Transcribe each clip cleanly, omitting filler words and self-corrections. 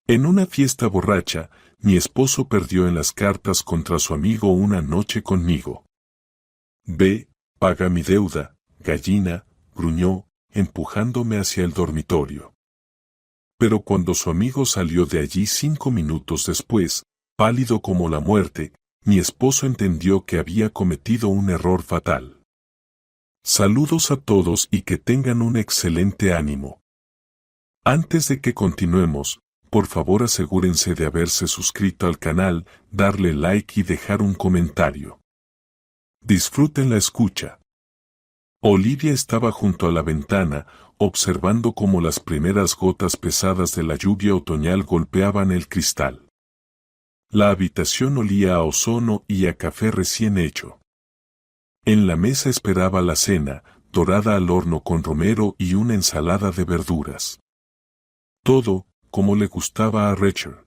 En una fiesta borracha, mi esposo perdió en las cartas contra su amigo una noche conmigo. Ve, paga mi deuda, gallina, gruñó, empujándome hacia el dormitorio. Pero cuando su amigo salió de allí 5 minutos después, pálido como la muerte, mi esposo entendió que había cometido un error fatal. Saludos a todos y que tengan un excelente ánimo. Antes de que continuemos, por favor asegúrense de haberse suscrito al canal, darle like y dejar un comentario. Disfruten la escucha. Olivia estaba junto a la ventana, observando cómo las primeras gotas pesadas de la lluvia otoñal golpeaban el cristal. La habitación olía a ozono y a café recién hecho. En la mesa esperaba la cena, dorada al horno con romero y una ensalada de verduras. Todo, como le gustaba a Richard.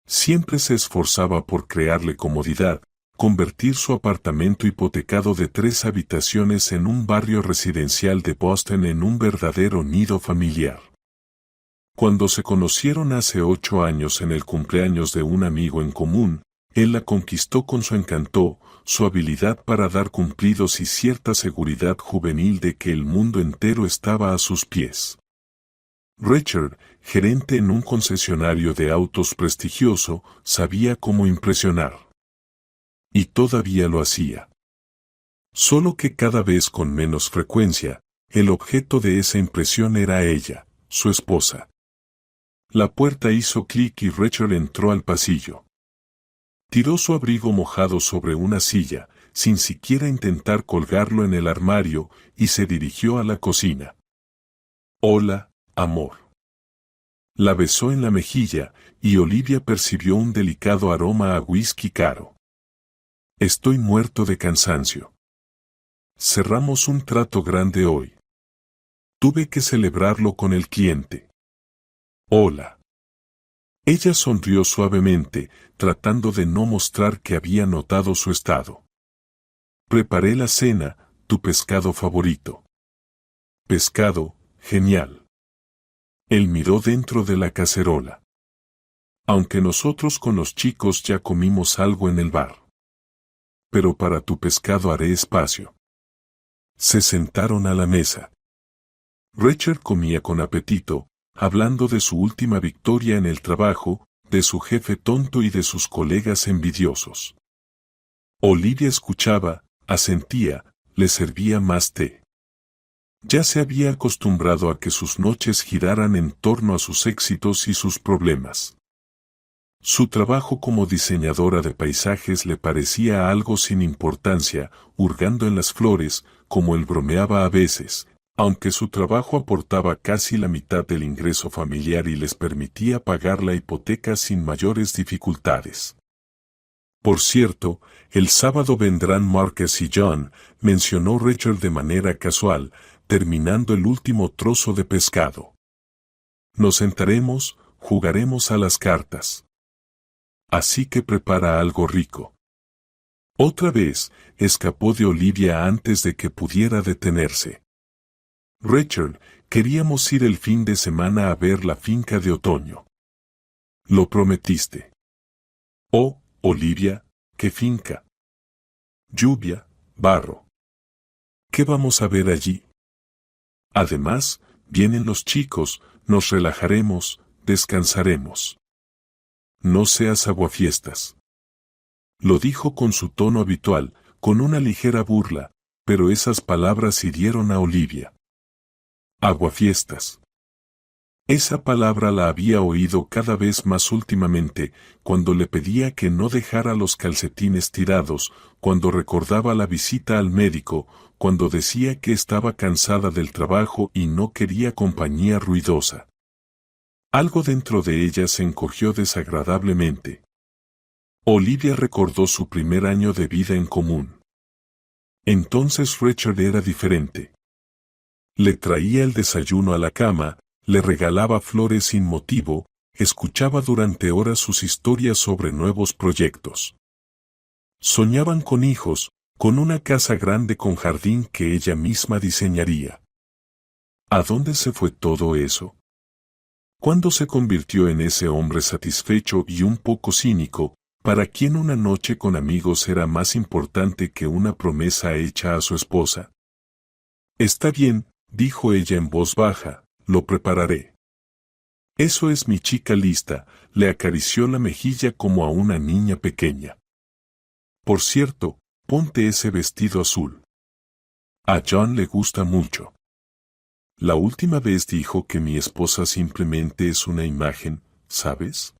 Siempre se esforzaba por crearle comodidad, convertir su apartamento hipotecado de 3 habitaciones en un barrio residencial de Boston en un verdadero nido familiar. Cuando se conocieron hace 8 años en el cumpleaños de un amigo en común, él la conquistó con su encanto, su habilidad para dar cumplidos y cierta seguridad juvenil de que el mundo entero estaba a sus pies. Richard, gerente en un concesionario de autos prestigioso, sabía cómo impresionar. Y todavía lo hacía. Solo que cada vez con menos frecuencia, el objeto de esa impresión era ella, su esposa. La puerta hizo clic y Richard entró al pasillo. Tiró su abrigo mojado sobre una silla, sin siquiera intentar colgarlo en el armario, y se dirigió a la cocina. Hola, amor. La besó en la mejilla, y Olivia percibió un delicado aroma a whisky caro. Estoy muerto de cansancio. Cerramos un trato grande hoy. Tuve que celebrarlo con el cliente. Hola. Ella sonrió suavemente, tratando de no mostrar que había notado su estado. Preparé la cena, tu pescado favorito. Pescado, genial. Él miró dentro de la cacerola. Aunque nosotros con los chicos ya comimos algo en el bar. Pero para tu pescado haré espacio. Se sentaron a la mesa. Richard comía con apetito, hablando de su última victoria en el trabajo, de su jefe tonto y de sus colegas envidiosos. Olivia escuchaba, asentía, le servía más té. Ya se había acostumbrado a que sus noches giraran en torno a sus éxitos y sus problemas. Su trabajo como diseñadora de paisajes le parecía algo sin importancia, hurgando en las flores, como él bromeaba a veces, aunque su trabajo aportaba casi la mitad del ingreso familiar y les permitía pagar la hipoteca sin mayores dificultades. Por cierto, el sábado vendrán Marcus y John, mencionó Richard de manera casual, terminando el último trozo de pescado. Nos sentaremos, jugaremos a las cartas. Así que prepara algo rico. Otra vez, escapó de Olivia antes de que pudiera detenerse. Richard, queríamos ir el fin de semana a ver la finca de otoño. Lo prometiste. Oh, Olivia, ¿qué finca? Lluvia, barro. ¿Qué vamos a ver allí? Además, vienen los chicos, nos relajaremos, descansaremos. No seas aguafiestas. Lo dijo con su tono habitual, con una ligera burla, pero esas palabras hirieron a Olivia. Aguafiestas. Esa palabra la había oído cada vez más últimamente, cuando le pedía que no dejara los calcetines tirados, cuando recordaba la visita al médico, cuando decía que estaba cansada del trabajo y no quería compañía ruidosa. Algo dentro de ella se encogió desagradablemente. Olivia recordó su primer año de vida en común. Entonces Richard era diferente. Le traía el desayuno a la cama, le regalaba flores sin motivo, escuchaba durante horas sus historias sobre nuevos proyectos. Soñaban con hijos, con una casa grande con jardín que ella misma diseñaría. ¿A dónde se fue todo eso? ¿Cuándo se convirtió en ese hombre satisfecho y un poco cínico, para quien una noche con amigos era más importante que una promesa hecha a su esposa? Está bien, dijo ella en voz baja, lo prepararé. Eso es mi chica lista, le acarició la mejilla como a una niña pequeña. Por cierto, ponte ese vestido azul. A John le gusta mucho. La última vez dijo que mi esposa simplemente es una imagen, ¿sabes?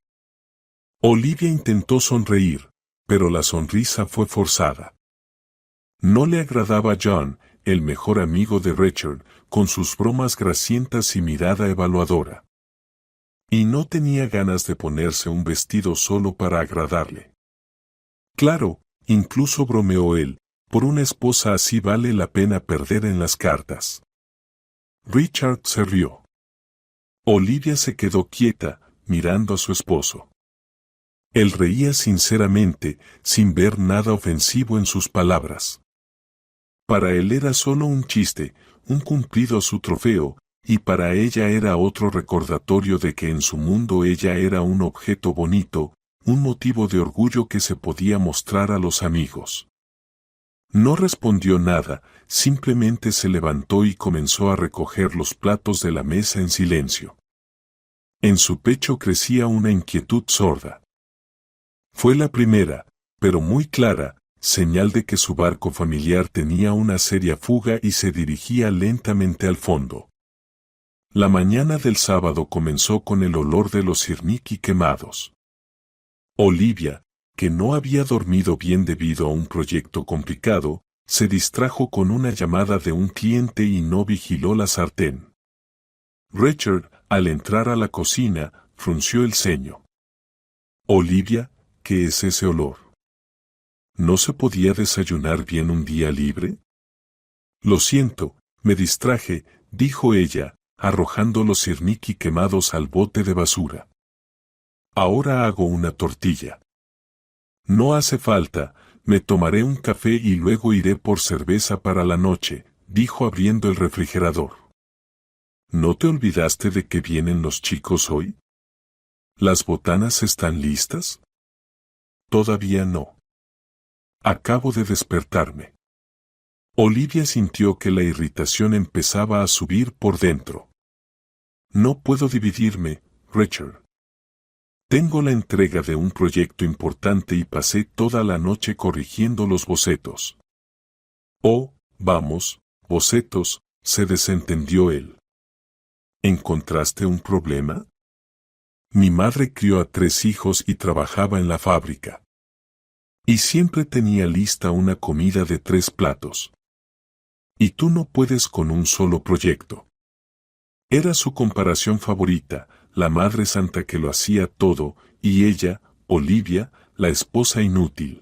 Olivia intentó sonreír, pero la sonrisa fue forzada. No le agradaba a John, el mejor amigo de Richard, con sus bromas grasientas y mirada evaluadora. Y no tenía ganas de ponerse un vestido solo para agradarle. Claro, incluso bromeó él, por una esposa así vale la pena perder en las cartas. Richard se rió. Olivia se quedó quieta, mirando a su esposo. Él reía sinceramente, sin ver nada ofensivo en sus palabras. Para él era solo un chiste, un cumplido a su trofeo, y para ella era otro recordatorio de que en su mundo ella era un objeto bonito, un motivo de orgullo que se podía mostrar a los amigos. No respondió nada, simplemente se levantó y comenzó a recoger los platos de la mesa en silencio. En su pecho crecía una inquietud sorda. Fue la primera, pero muy clara, señal de que su barco familiar tenía una seria fuga y se dirigía lentamente al fondo. La mañana del sábado comenzó con el olor de los sirniki quemados. Olivia, que no había dormido bien debido a un proyecto complicado, se distrajo con una llamada de un cliente y no vigiló la sartén. Richard, al entrar a la cocina, frunció el ceño. Olivia, ¿qué es ese olor? ¿No se podía desayunar bien un día libre? Lo siento, me distraje, dijo ella, arrojando los sirniki quemados al bote de basura. Ahora hago una tortilla. No hace falta, me tomaré un café y luego iré por cerveza para la noche, dijo abriendo el refrigerador. ¿No te olvidaste de que vienen los chicos hoy? ¿Las botanas están listas? Todavía no. Acabo de despertarme. Olivia sintió que la irritación empezaba a subir por dentro. No puedo dividirme, Richard. Tengo la entrega de un proyecto importante y pasé toda la noche corrigiendo los bocetos. Oh, vamos, bocetos, se desentendió él. ¿Encontraste un problema? Mi madre crió a 3 hijos y trabajaba en la fábrica. Y siempre tenía lista una comida de 3 platos. Y tú no puedes con un solo proyecto. Era su comparación favorita, la Madre Santa que lo hacía todo, y ella, Olivia, la esposa inútil.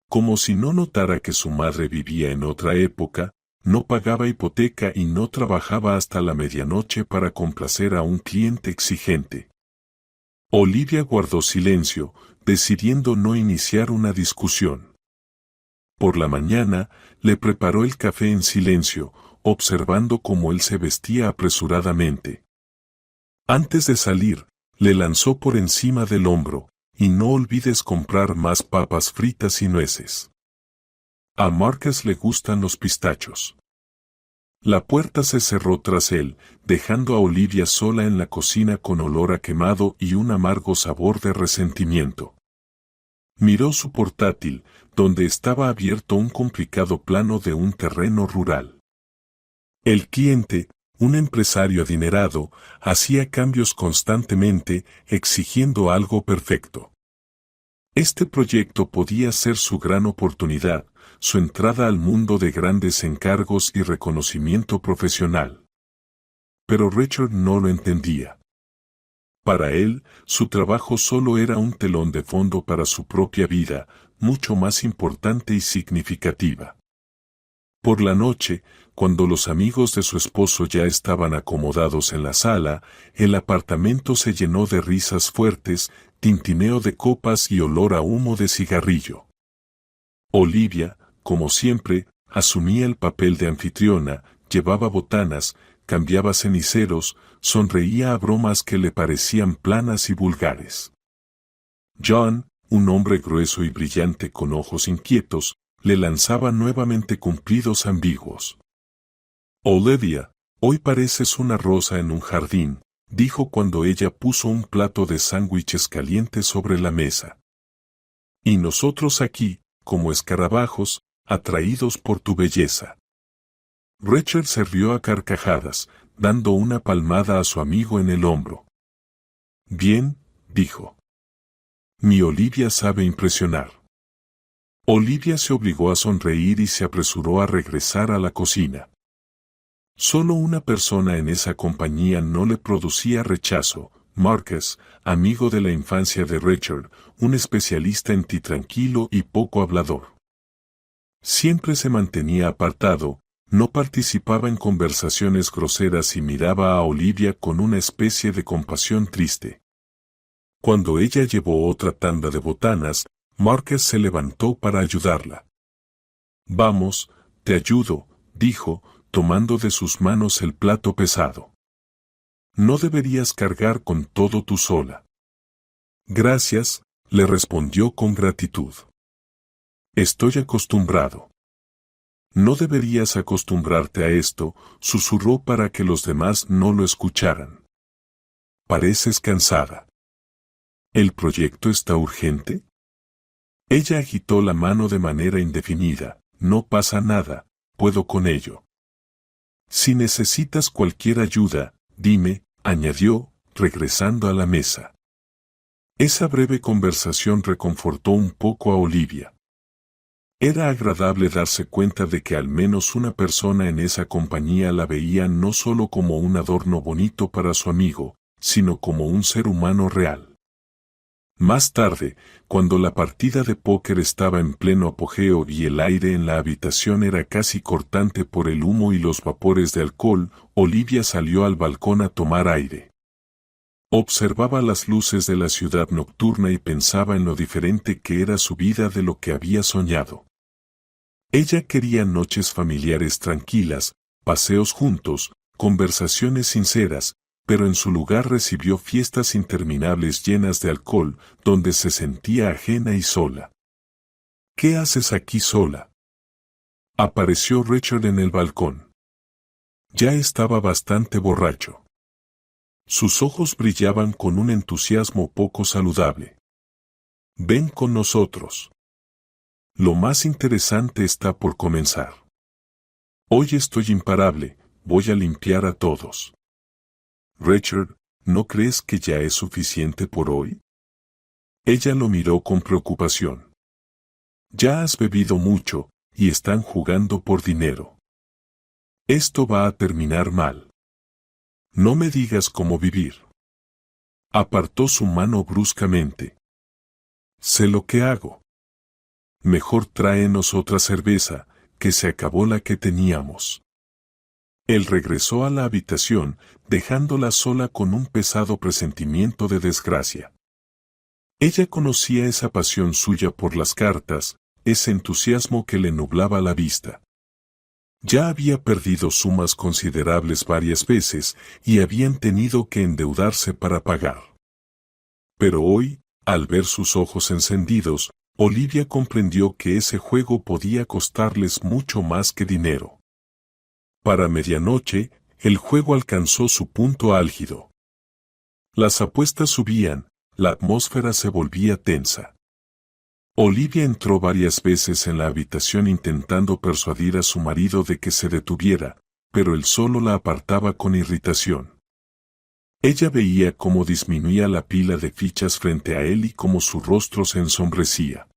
Como si no notara que su madre vivía en otra época, no pagaba hipoteca y no trabajaba hasta la medianoche para complacer a un cliente exigente. Olivia guardó silencio, decidiendo no iniciar una discusión. Por la mañana, le preparó el café en silencio, observando cómo él se vestía apresuradamente. Antes de salir, le lanzó por encima del hombro, y no olvides comprar más papas fritas y nueces. A Marcus le gustan los pistachos. La puerta se cerró tras él, dejando a Olivia sola en la cocina con olor a quemado y un amargo sabor de resentimiento. Miró su portátil, donde estaba abierto un complicado plano de un terreno rural. El cliente, un empresario adinerado, hacía cambios constantemente, exigiendo algo perfecto. Este proyecto podía ser su gran oportunidad, su entrada al mundo de grandes encargos y reconocimiento profesional. Pero Richard no lo entendía. Para él, su trabajo solo era un telón de fondo para su propia vida, mucho más importante y significativa. Por la noche, cuando los amigos de su esposo ya estaban acomodados en la sala, el apartamento se llenó de risas fuertes, tintineo de copas y olor a humo de cigarrillo. Olivia, como siempre, asumía el papel de anfitriona, llevaba botanas, cambiaba ceniceros, sonreía a bromas que le parecían planas y vulgares. John, un hombre grueso y brillante con ojos inquietos, le lanzaba nuevamente cumplidos ambiguos. Olivia, hoy pareces una rosa en un jardín, dijo cuando ella puso un plato de sándwiches calientes sobre la mesa. Y nosotros aquí, como escarabajos, atraídos por tu belleza. Rachel se rió a carcajadas, dando una palmada a su amigo en el hombro. Bien, dijo. Mi Olivia sabe impresionar. Olivia se obligó a sonreír y se apresuró a regresar a la cocina. Solo una persona en esa compañía no le producía rechazo, Marcus, amigo de la infancia de Rachel, un especialista en ti tranquilo y poco hablador. Siempre se mantenía apartado, no participaba en conversaciones groseras y miraba a Olivia con una especie de compasión triste. Cuando ella llevó otra tanda de botanas, Marcus se levantó para ayudarla. Vamos, te ayudo, dijo, tomando de sus manos el plato pesado. No deberías cargar con todo tú sola. Gracias, le respondió con gratitud. Estoy acostumbrado. No deberías acostumbrarte a esto, susurró para que los demás no lo escucharan. Pareces cansada. ¿El proyecto está urgente? Ella agitó la mano de manera indefinida. No pasa nada, puedo con ello. Si necesitas cualquier ayuda, dime, añadió, regresando a la mesa. Esa breve conversación reconfortó un poco a Olivia. Era agradable darse cuenta de que al menos una persona en esa compañía la veía no solo como un adorno bonito para su amigo, sino como un ser humano real. Más tarde, cuando la partida de póker estaba en pleno apogeo y el aire en la habitación era casi cortante por el humo y los vapores de alcohol, Olivia salió al balcón a tomar aire. Observaba las luces de la ciudad nocturna y pensaba en lo diferente que era su vida de lo que había soñado. Ella quería noches familiares tranquilas, paseos juntos, conversaciones sinceras, pero en su lugar recibió fiestas interminables llenas de alcohol, donde se sentía ajena y sola. ¿Qué haces aquí sola? Apareció Richard en el balcón. Ya estaba bastante borracho. Sus ojos brillaban con un entusiasmo poco saludable. Ven con nosotros. Lo más interesante está por comenzar. Hoy estoy imparable, voy a limpiar a todos. Richard, ¿no crees que ya es suficiente por hoy? Ella lo miró con preocupación. Ya has bebido mucho, y están jugando por dinero. Esto va a terminar mal. No me digas cómo vivir. Apartó su mano bruscamente. Sé lo que hago. Mejor tráenos otra cerveza, que se acabó la que teníamos. Él regresó a la habitación, dejándola sola con un pesado presentimiento de desgracia. Ella conocía esa pasión suya por las cartas, ese entusiasmo que le nublaba la vista. Ya había perdido sumas considerables varias veces y habían tenido que endeudarse para pagar. Pero hoy, al ver sus ojos encendidos, Olivia comprendió que ese juego podía costarles mucho más que dinero. Para medianoche, el juego alcanzó su punto álgido. Las apuestas subían, la atmósfera se volvía tensa. Olivia entró varias veces en la habitación intentando persuadir a su marido de que se detuviera, pero él solo la apartaba con irritación. Ella veía cómo disminuía la pila de fichas frente a él y cómo su rostro se ensombrecía.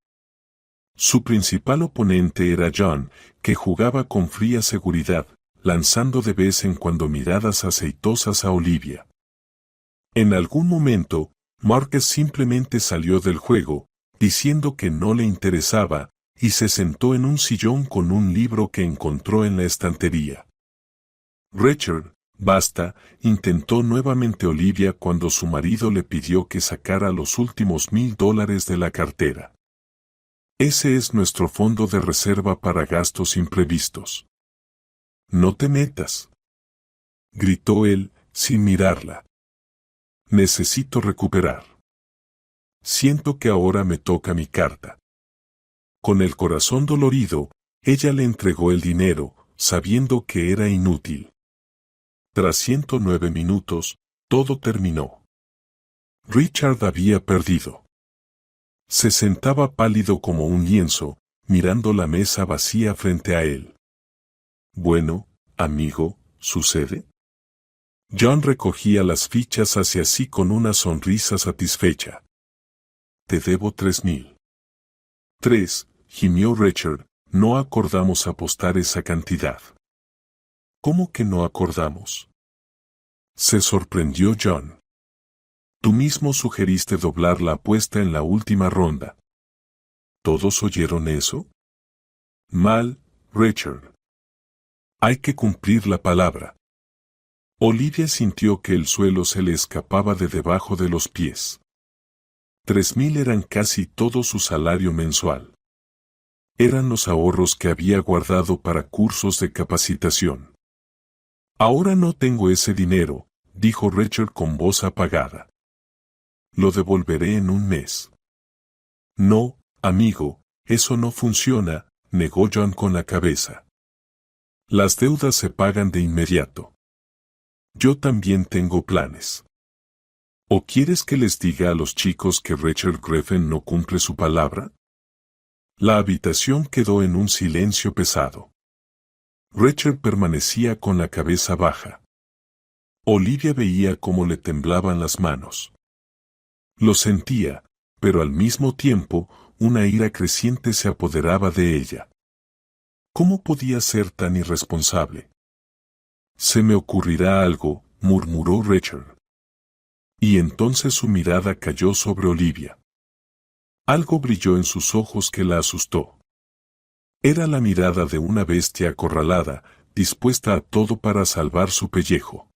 Su principal oponente era John, que jugaba con fría seguridad, lanzando de vez en cuando miradas aceitosas a Olivia. En algún momento, Marcus simplemente salió del juego, diciendo que no le interesaba, y se sentó en un sillón con un libro que encontró en la estantería. Richard, basta, intentó nuevamente Olivia cuando su marido le pidió que sacara los últimos $1000 de la cartera. Ese es nuestro fondo de reserva para gastos imprevistos. No te metas, gritó él, sin mirarla. Necesito recuperar. Siento que ahora me toca mi carta. Con el corazón dolorido, ella le entregó el dinero, sabiendo que era inútil. Tras 109 minutos, todo terminó. Richard había perdido. Se sentaba pálido como un lienzo, mirando la mesa vacía frente a él. Bueno, amigo, ¿sucede? John recogía las fichas hacia sí con una sonrisa satisfecha. Te debo 3,000. 3, gimió Richard, no acordamos apostar esa cantidad. ¿Cómo que no acordamos? Se sorprendió John. Tú mismo sugeriste doblar la apuesta en la última ronda. ¿Todos oyeron eso? Mal, Richard. Hay que cumplir la palabra. Olivia sintió que el suelo se le escapaba de debajo de los pies. 3,000 eran casi todo su salario mensual. Eran los ahorros que había guardado para cursos de capacitación. Ahora no tengo ese dinero, dijo Richard con voz apagada. Lo devolveré en un mes. No, amigo, eso no funciona, negó John con la cabeza. Las deudas se pagan de inmediato. Yo también tengo planes. ¿O quieres que les diga a los chicos que Richard Griffin no cumple su palabra? La habitación quedó en un silencio pesado. Richard permanecía con la cabeza baja. Olivia veía cómo le temblaban las manos. Lo sentía, pero al mismo tiempo, una ira creciente se apoderaba de ella. ¿Cómo podía ser tan irresponsable? Se me ocurrirá algo, murmuró Richard. Y entonces su mirada cayó sobre Olivia. Algo brilló en sus ojos que la asustó. Era la mirada de una bestia acorralada, dispuesta a todo para salvar su pellejo.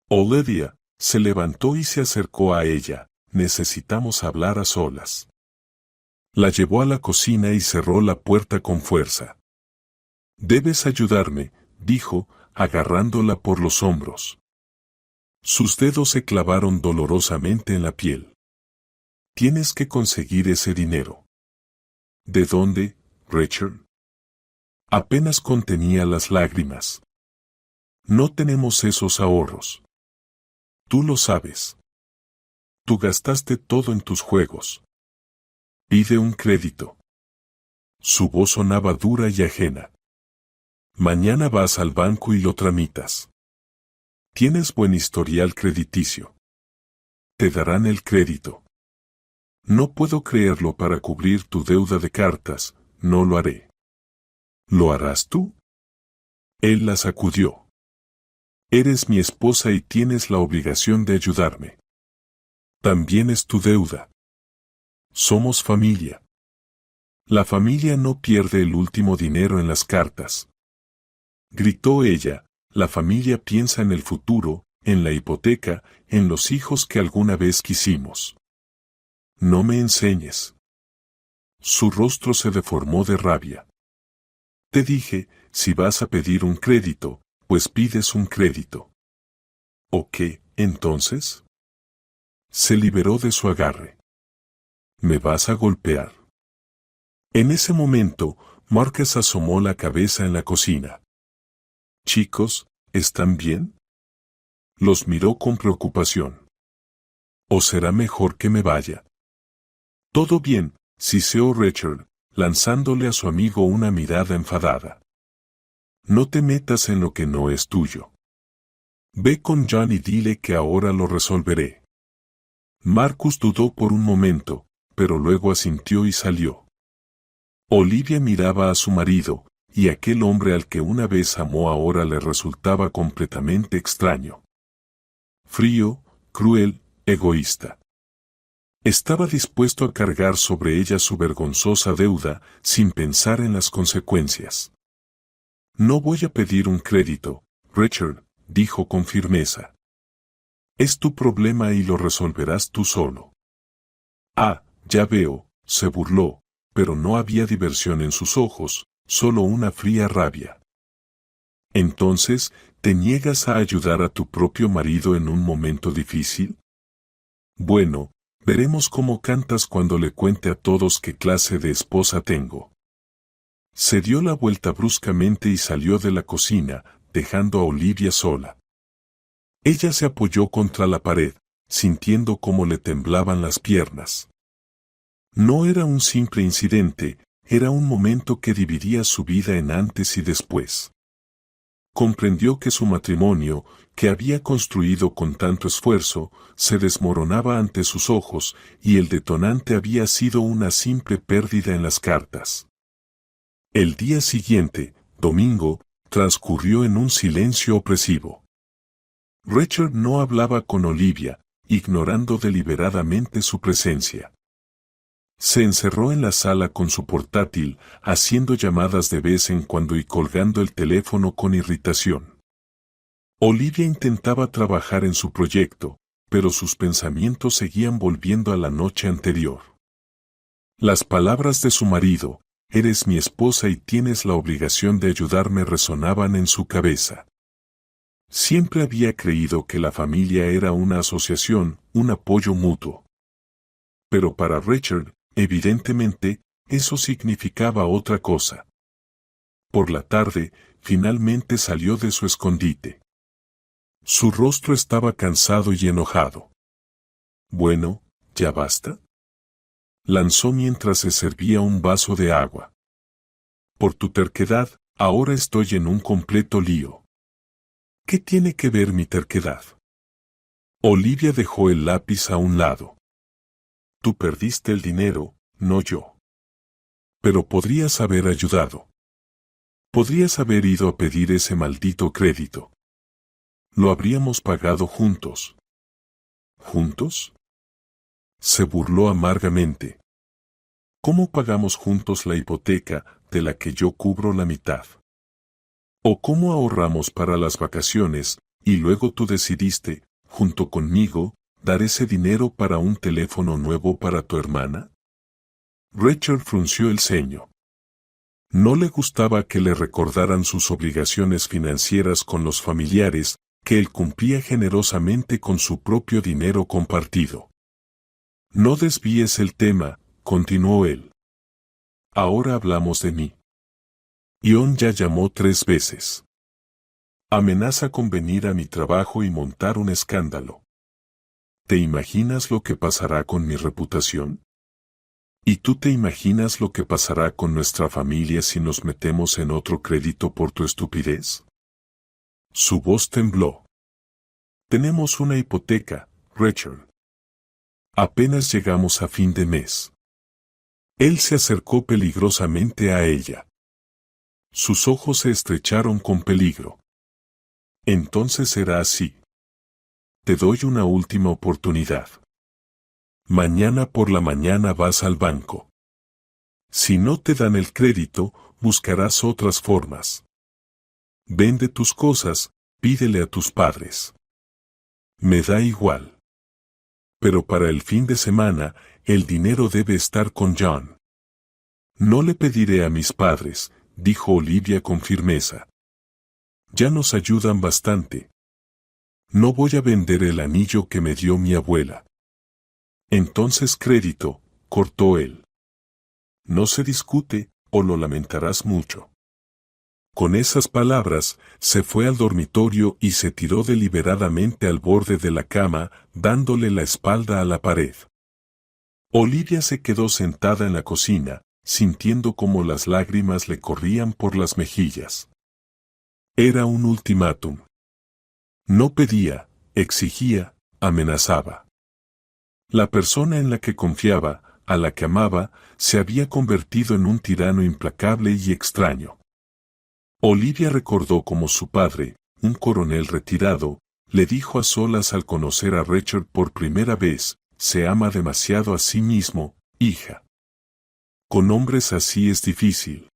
Olivia se levantó y se acercó a ella. Necesitamos hablar a solas. La llevó a la cocina y cerró la puerta con fuerza. Debes ayudarme, dijo, agarrándola por los hombros. Sus dedos se clavaron dolorosamente en la piel. Tienes que conseguir ese dinero. ¿De dónde, Richard? Apenas contenía las lágrimas. No tenemos esos ahorros. Tú lo sabes. Tú gastaste todo en tus juegos. Pide un crédito. Su voz sonaba dura y ajena. Mañana vas al banco y lo tramitas. Tienes buen historial crediticio. Te darán el crédito. No puedo creerlo para cubrir tu deuda de cartas, no lo haré. ¿Lo harás tú? Él la sacudió. Eres mi esposa y tienes la obligación de ayudarme. También es tu deuda. Somos familia. La familia no pierde el último dinero en las cartas. Gritó ella, la familia piensa en el futuro, en la hipoteca, en los hijos que alguna vez quisimos. No me enseñes. Su rostro se deformó de rabia. Te dije, si vas a pedir un crédito, pues pides un crédito. ¿O qué, entonces? Se liberó de su agarre. ¿Me vas a golpear? En ese momento, Marcus asomó la cabeza en la cocina. Chicos, ¿están bien? Los miró con preocupación. ¿O será mejor que me vaya? Todo bien, siseó Richard, lanzándole a su amigo una mirada enfadada. No te metas en lo que no es tuyo. Ve con John y dile que ahora lo resolveré. Marcus dudó por un momento, pero luego asintió y salió. Olivia miraba a su marido, y aquel hombre al que una vez amó ahora le resultaba completamente extraño. Frío, cruel, egoísta. Estaba dispuesto a cargar sobre ella su vergonzosa deuda, sin pensar en las consecuencias. No voy a pedir un crédito, Richard, dijo con firmeza. Es tu problema y lo resolverás tú solo. Ah, ya veo, se burló, pero no había diversión en sus ojos, solo una fría rabia. Entonces, ¿te niegas a ayudar a tu propio marido en un momento difícil? Bueno, veremos cómo cantas cuando le cuente a todos qué clase de esposa tengo. Se dio la vuelta bruscamente y salió de la cocina, dejando a Olivia sola. Ella se apoyó contra la pared, sintiendo cómo le temblaban las piernas. No era un simple incidente, era un momento que dividía su vida en antes y después. Comprendió que su matrimonio, que había construido con tanto esfuerzo, se desmoronaba ante sus ojos, y el detonante había sido una simple pérdida en las cartas. El día siguiente, domingo, transcurrió en un silencio opresivo. Richard no hablaba con Olivia, ignorando deliberadamente su presencia. Se encerró en la sala con su portátil, haciendo llamadas de vez en cuando y colgando el teléfono con irritación. Olivia intentaba trabajar en su proyecto, pero sus pensamientos seguían volviendo a la noche anterior. Las palabras de su marido, «Eres mi esposa y tienes la obligación de ayudarme», resonaban en su cabeza. Siempre había creído que la familia era una asociación, un apoyo mutuo. Pero para Richard, evidentemente, eso significaba otra cosa. Por la tarde, finalmente salió de su escondite. Su rostro estaba cansado y enojado. «Bueno, ¿ya basta?», lanzó mientras se servía un vaso de agua. «Por tu terquedad, ahora estoy en un completo lío». «¿Qué tiene que ver mi terquedad?». Olivia dejó el lápiz a un lado. «Tú perdiste el dinero, no yo. Pero podrías haber ayudado. Podrías haber ido a pedir ese maldito crédito. Lo habríamos pagado juntos». «¿Juntos?», se burló amargamente. «¿Cómo pagamos juntos la hipoteca, de la que yo cubro la mitad? ¿O cómo ahorramos para las vacaciones, y luego tú decidiste, junto conmigo, dar ese dinero para un teléfono nuevo para tu hermana?». Richard frunció el ceño. No le gustaba que le recordaran sus obligaciones financieras con los familiares, que él cumplía generosamente con su propio dinero compartido. «No desvíes el tema», continuó él. «Ahora hablamos de mí. Ion ya llamó 3 veces. Amenaza con venir a mi trabajo y montar un escándalo. ¿Te imaginas lo que pasará con mi reputación? ¿Y tú te imaginas lo que pasará con nuestra familia si nos metemos en otro crédito por tu estupidez?». Su voz tembló. «Tenemos una hipoteca, Richard. Apenas llegamos a fin de mes». Él se acercó peligrosamente a ella. Sus ojos se estrecharon con peligro. «Entonces será así. Te doy una última oportunidad. Mañana por la mañana vas al banco. Si no te dan el crédito, buscarás otras formas. Vende tus cosas, pídele a tus padres. Me da igual. Pero para el fin de semana, el dinero debe estar con John». «No le pediré a mis padres», dijo Olivia con firmeza. «Ya nos ayudan bastante. No voy a vender el anillo que me dio mi abuela». «Entonces crédito», cortó él. «No se discute, o lo lamentarás mucho». Con esas palabras, se fue al dormitorio y se tiró deliberadamente al borde de la cama, dándole la espalda a la pared. Olivia se quedó sentada en la cocina, sintiendo como las lágrimas le corrían por las mejillas. Era un ultimátum. No pedía, exigía, amenazaba. La persona en la que confiaba, a la que amaba, se había convertido en un tirano implacable y extraño. Olivia recordó cómo su padre, un coronel retirado, le dijo a solas al conocer a Richard por primera vez: «Se ama demasiado a sí mismo, hija. Con hombres así es difícil.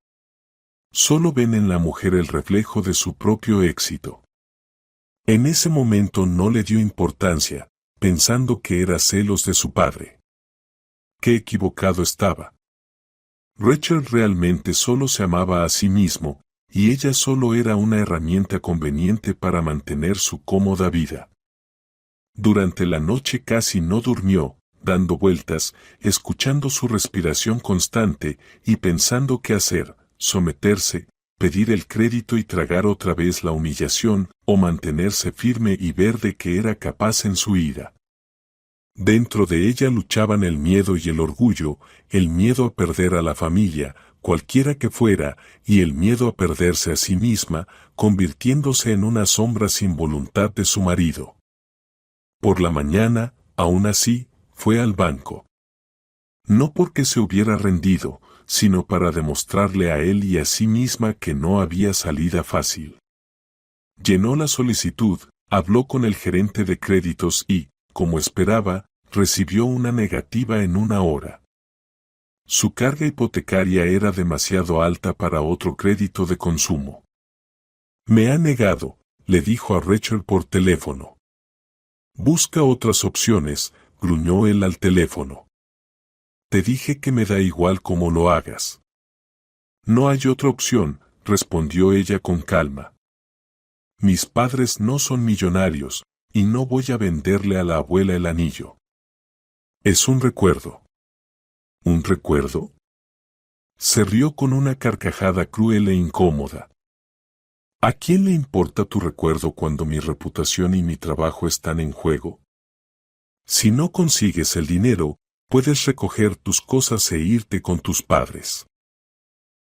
Solo ven en la mujer el reflejo de su propio éxito». En ese momento no le dio importancia, pensando que era celos de su padre. Qué equivocado estaba. Richard realmente solo se amaba a sí mismo, y ella solo era una herramienta conveniente para mantener su cómoda vida. Durante la noche casi no durmió, dando vueltas, escuchando su respiración constante y pensando qué hacer, someterse, pedir el crédito y tragar otra vez la humillación, o mantenerse firme y ver de qué era capaz en su ira. Dentro de ella luchaban el miedo y el orgullo, el miedo a perder a la familia, cualquiera que fuera, y el miedo a perderse a sí misma, convirtiéndose en una sombra sin voluntad de su marido. Por la mañana, aún así, fue al banco. No porque se hubiera rendido, sino para demostrarle a él y a sí misma que no había salida fácil. Llenó la solicitud, habló con el gerente de créditos y, como esperaba, recibió una negativa en 1 hora. Su carga hipotecaria era demasiado alta para otro crédito de consumo. Me ha negado, le dijo a Rachel por teléfono. Busca otras opciones, gruñó él al teléfono. Te dije que me da igual cómo lo hagas. No hay otra opción, respondió ella con calma. Mis padres no son millonarios, y no voy a venderle a la abuela el anillo. Es un recuerdo. ¿Un recuerdo? Se rió con una carcajada cruel e incómoda. ¿A quién le importa tu recuerdo cuando mi reputación y mi trabajo están en juego? Si no consigues el dinero, puedes recoger tus cosas e irte con tus padres.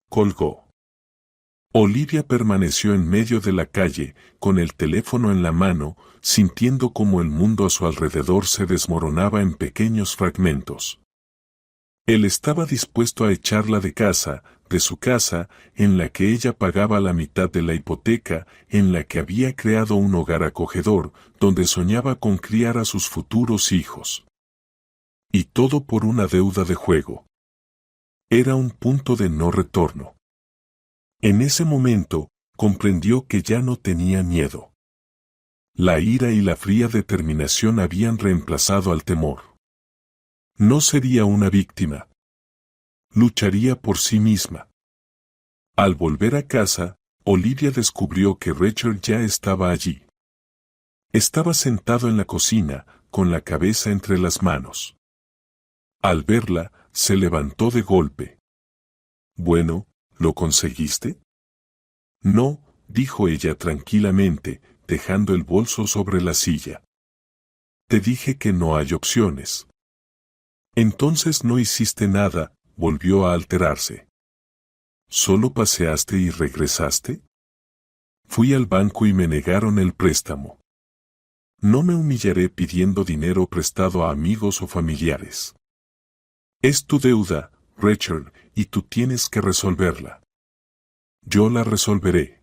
Colgó. Olivia permaneció en medio de la calle, con el teléfono en la mano, sintiendo como el mundo a su alrededor se desmoronaba en pequeños fragmentos. Él estaba dispuesto a echarla de su casa, en la que ella pagaba la mitad de la hipoteca, en la que había creado un hogar acogedor, donde soñaba con criar a sus futuros hijos. Y todo por una deuda de juego. Era un punto de no retorno. En ese momento, comprendió que ya no tenía miedo. La ira y la fría determinación habían reemplazado al temor. No sería una víctima. Lucharía por sí misma. Al volver a casa, Olivia descubrió que Rachel ya estaba allí. Estaba sentado en la cocina, con la cabeza entre las manos. Al verla, se levantó de golpe. Bueno, ¿lo conseguiste? No, dijo ella tranquilamente, dejando el bolso sobre la silla. Te dije que no hay opciones. Entonces no hiciste nada, volvió a alterarse. ¿Solo paseaste y regresaste? Fui al banco y me negaron el préstamo. No me humillaré pidiendo dinero prestado a amigos o familiares. Es tu deuda, Rachel, y tú tienes que resolverla. Yo la resolveré.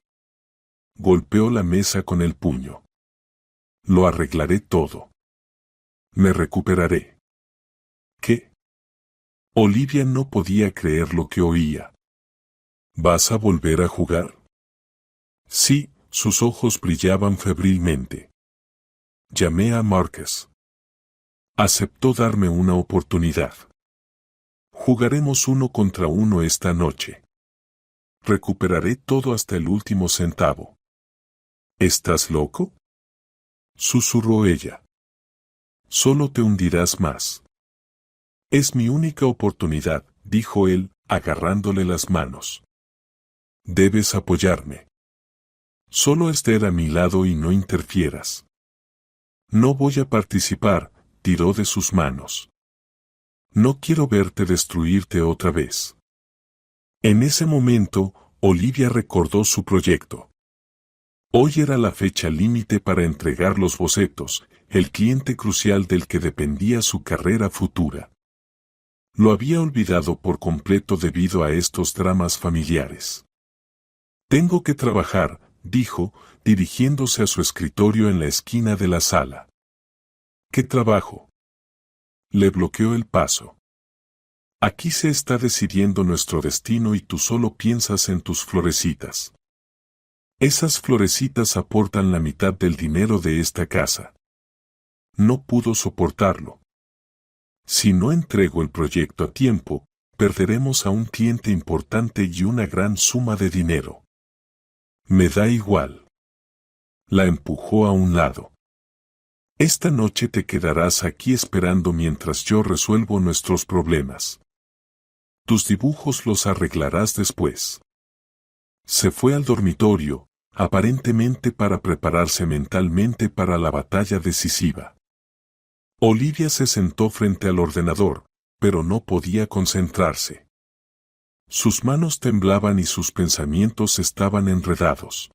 Golpeó la mesa con el puño. Lo arreglaré todo. Me recuperaré. ¿Qué? Olivia no podía creer lo que oía. ¿Vas a volver a jugar? Sí, sus ojos brillaban febrilmente. Llamé a Marcus. Aceptó darme una oportunidad. Jugaremos 1 contra 1 esta noche. Recuperaré todo hasta el último centavo. ¿Estás loco? Susurró ella. Solo te hundirás más. Es mi única oportunidad, dijo él, agarrándole las manos. Debes apoyarme. Solo estar a mi lado y no interfieras. No voy a participar, tiró de sus manos. No quiero verte destruirte otra vez. En ese momento, Olivia recordó su proyecto. Hoy era la fecha límite para entregar los bocetos, el cliente crucial del que dependía su carrera futura. Lo había olvidado por completo debido a estos dramas familiares. Tengo que trabajar, dijo, dirigiéndose a su escritorio en la esquina de la sala. ¿Qué trabajo? Le bloqueó el paso. Aquí se está decidiendo nuestro destino y tú solo piensas en tus florecitas. Esas florecitas aportan la mitad del dinero de esta casa. No pudo soportarlo. Si no entrego el proyecto a tiempo, perderemos a un cliente importante y una gran suma de dinero. Me da igual. La empujó a un lado. Esta noche te quedarás aquí esperando mientras yo resuelvo nuestros problemas. Tus dibujos los arreglarás después. Se fue al dormitorio, aparentemente para prepararse mentalmente para la batalla decisiva. Olivia se sentó frente al ordenador, pero no podía concentrarse. Sus manos temblaban y sus pensamientos estaban enredados.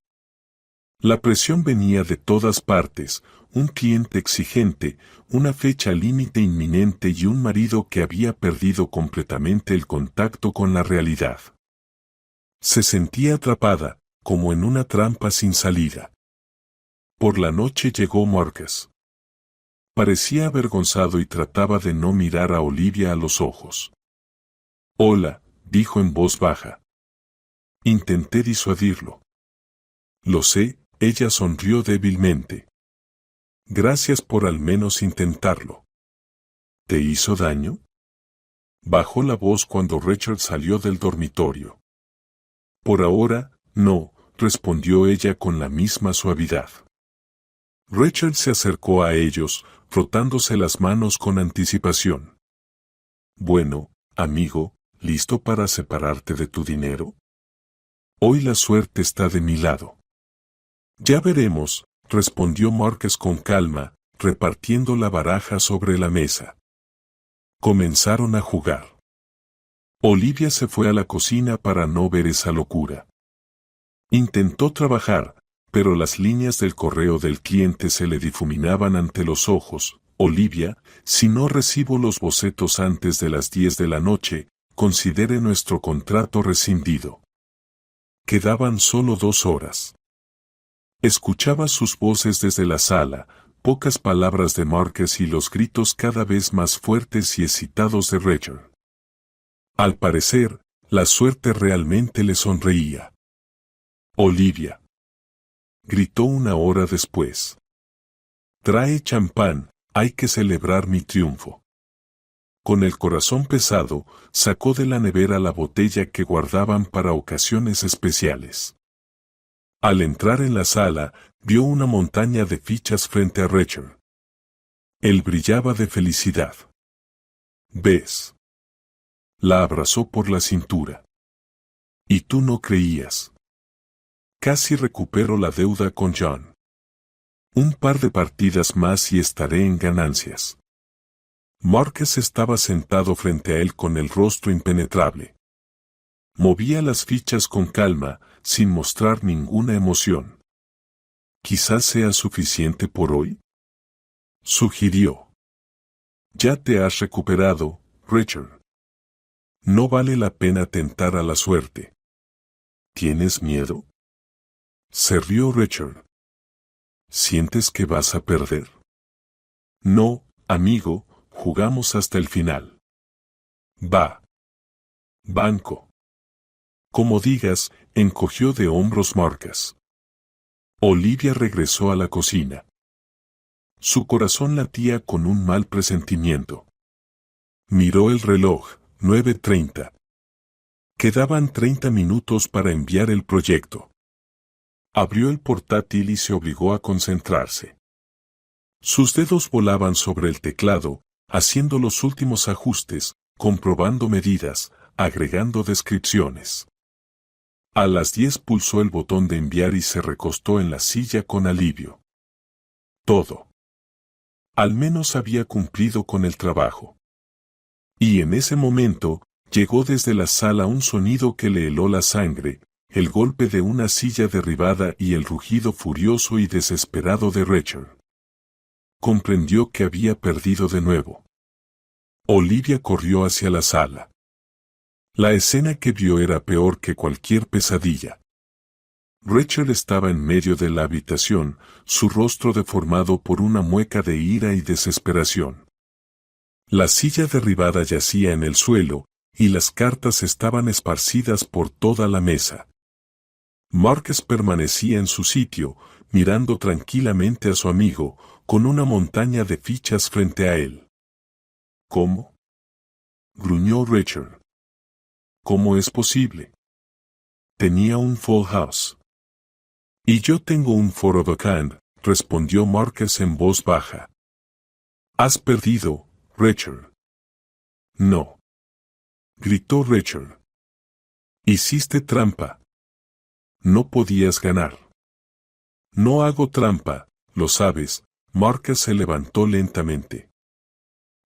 La presión venía de todas partes, un cliente exigente, una fecha límite inminente y un marido que había perdido completamente el contacto con la realidad. Se sentía atrapada, como en una trampa sin salida. Por la noche llegó Marcus. Parecía avergonzado y trataba de no mirar a Olivia a los ojos. «Hola», dijo en voz baja. Intenté disuadirlo. «Lo sé», ella sonrió débilmente. «Gracias por al menos intentarlo». «¿Te hizo daño?». Bajó la voz cuando Richard salió del dormitorio. «Por ahora, no», respondió ella con la misma suavidad. Richard se acercó a ellos, frotándose las manos con anticipación. «Bueno, amigo, ¿listo para separarte de tu dinero? Hoy la suerte está de mi lado». «Ya veremos», respondió Marcus con calma, repartiendo la baraja sobre la mesa. Comenzaron a jugar. Olivia se fue a la cocina para no ver esa locura. Intentó trabajar, pero las líneas del correo del cliente se le difuminaban ante los ojos. «Olivia, si no recibo los bocetos antes de las 10 de la noche, considere nuestro contrato rescindido». Quedaban solo 2 horas. Escuchaba sus voces desde la sala, pocas palabras de Marcus y los gritos cada vez más fuertes y excitados de Richard. Al parecer, la suerte realmente le sonreía. «Olivia», gritó una hora después. «Trae champán, hay que celebrar mi triunfo». Con el corazón pesado, sacó de la nevera la botella que guardaban para ocasiones especiales. Al entrar en la sala, vio una montaña de fichas frente a Richard. Él brillaba de felicidad. «¿Ves?». La abrazó por la cintura. «¿Y tú no creías?». «Casi recupero la deuda con John. Un par de partidas más y estaré en ganancias». Marcus estaba sentado frente a él con el rostro impenetrable. Movía las fichas con calma, sin mostrar ninguna emoción. «Quizás sea suficiente por hoy», sugirió. «Ya te has recuperado, Richard. No vale la pena tentar a la suerte». «¿Tienes miedo?». Se rió Richard. «¿Sientes que vas a perder?». «No, amigo, jugamos hasta el final». «Va». «Banco». «Como digas», encogió de hombros Marcus. Olivia regresó a la cocina. Su corazón latía con un mal presentimiento. Miró el reloj, 9:30. Quedaban 30 minutos para enviar el proyecto. Abrió el portátil y se obligó a concentrarse. Sus dedos volaban sobre el teclado, haciendo los últimos ajustes, comprobando medidas, agregando descripciones. A las 10 pulsó el botón de enviar y se recostó en la silla con alivio. Todo. Al menos había cumplido con el trabajo. Y en ese momento, llegó desde la sala un sonido que le heló la sangre, el golpe de una silla derribada y el rugido furioso y desesperado de Richard. Comprendió que había perdido de nuevo. Olivia corrió hacia la sala. La escena que vio era peor que cualquier pesadilla. Richard estaba en medio de la habitación, su rostro deformado por una mueca de ira y desesperación. La silla derribada yacía en el suelo, y las cartas estaban esparcidas por toda la mesa. Marcus permanecía en su sitio, mirando tranquilamente a su amigo, con una montaña de fichas frente a él. «¿Cómo?», gruñó Richard. «¿Cómo es posible?». Tenía un full house. Y yo tengo un for of a kind, respondió Marcus en voz baja. Has perdido, Richard. No. Gritó Richard. Hiciste trampa. No podías ganar. No hago trampa, lo sabes. Marcus se levantó lentamente.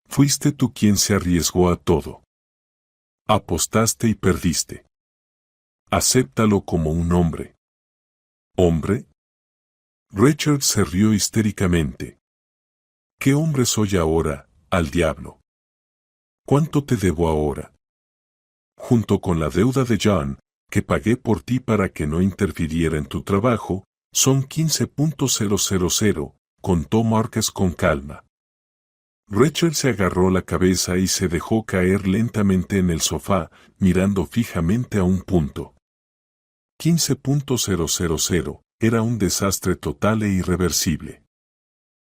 Fuiste tú quien se arriesgó a todo. Apostaste y perdiste. Acéptalo como un hombre. ¿Hombre? Richard se rió histéricamente. ¿Qué hombre soy ahora, al diablo? ¿Cuánto te debo ahora? Junto con la deuda de John, que pagué por ti para que no interfiriera en tu trabajo, son 15.000, contó Marcus con calma. Richard se agarró la cabeza y se dejó caer lentamente en el sofá, mirando fijamente a un punto. 15.000 era un desastre total e irreversible.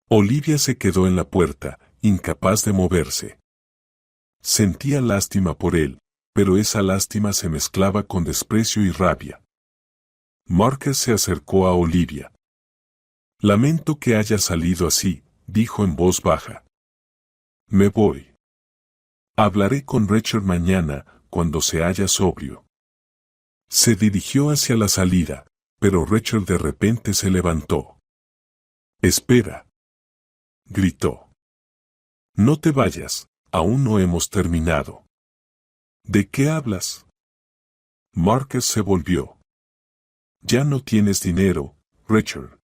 Olivia se quedó en la puerta, incapaz de moverse. Sentía lástima por él, pero esa lástima se mezclaba con desprecio y rabia. Marcus se acercó a Olivia. Lamento que haya salido así, dijo en voz baja. Me voy. Hablaré con Richard mañana, cuando se haya sobrio. Se dirigió hacia la salida, pero Richard de repente se levantó. Espera. Gritó. No te vayas, aún no hemos terminado. ¿De qué hablas? Marcus se volvió. Ya no tienes dinero, Richard.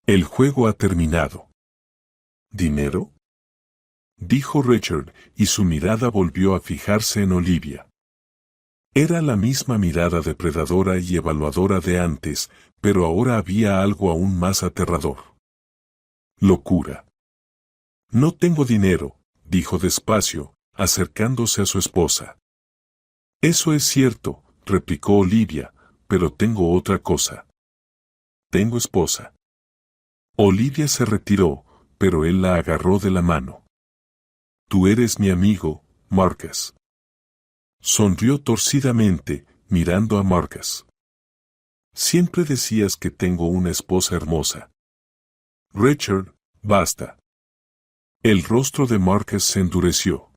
El juego ha terminado. ¿Dinero? Dijo Richard, y su mirada volvió a fijarse en Olivia. Era la misma mirada depredadora y evaluadora de antes, pero ahora había algo aún más aterrador. Locura. No tengo dinero, dijo despacio, acercándose a su esposa. Eso es cierto, replicó Olivia, pero tengo otra cosa. Tengo esposa. Olivia se retiró, pero él la agarró de la mano. Tú eres mi amigo, Marcus. Sonrió torcidamente, mirando a Marcus. Siempre decías que tengo una esposa hermosa. Richard, basta. El rostro de Marcus se endureció.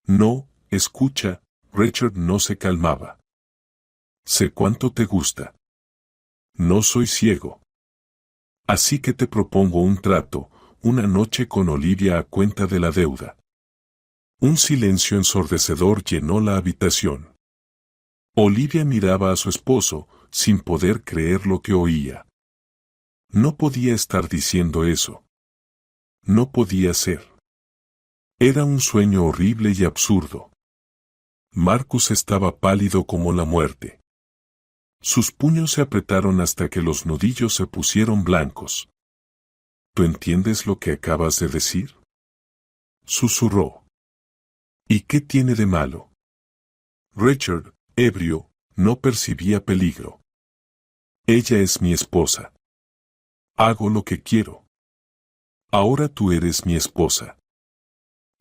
No, escucha, Richard no se calmaba. Sé cuánto te gusta. No soy ciego. Así que te propongo un trato, una noche con Olivia a cuenta de la deuda. Un silencio ensordecedor llenó la habitación. Olivia miraba a su esposo, sin poder creer lo que oía. No podía estar diciendo eso. No podía ser. Era un sueño horrible y absurdo. Marcus estaba pálido como la muerte. Sus puños se apretaron hasta que los nudillos se pusieron blancos. ¿Tú entiendes lo que acabas de decir? Susurró. ¿Y qué tiene de malo? Richard, ebrio, no percibía peligro. Ella es mi esposa. Hago lo que quiero. Ahora tú eres mi esposa.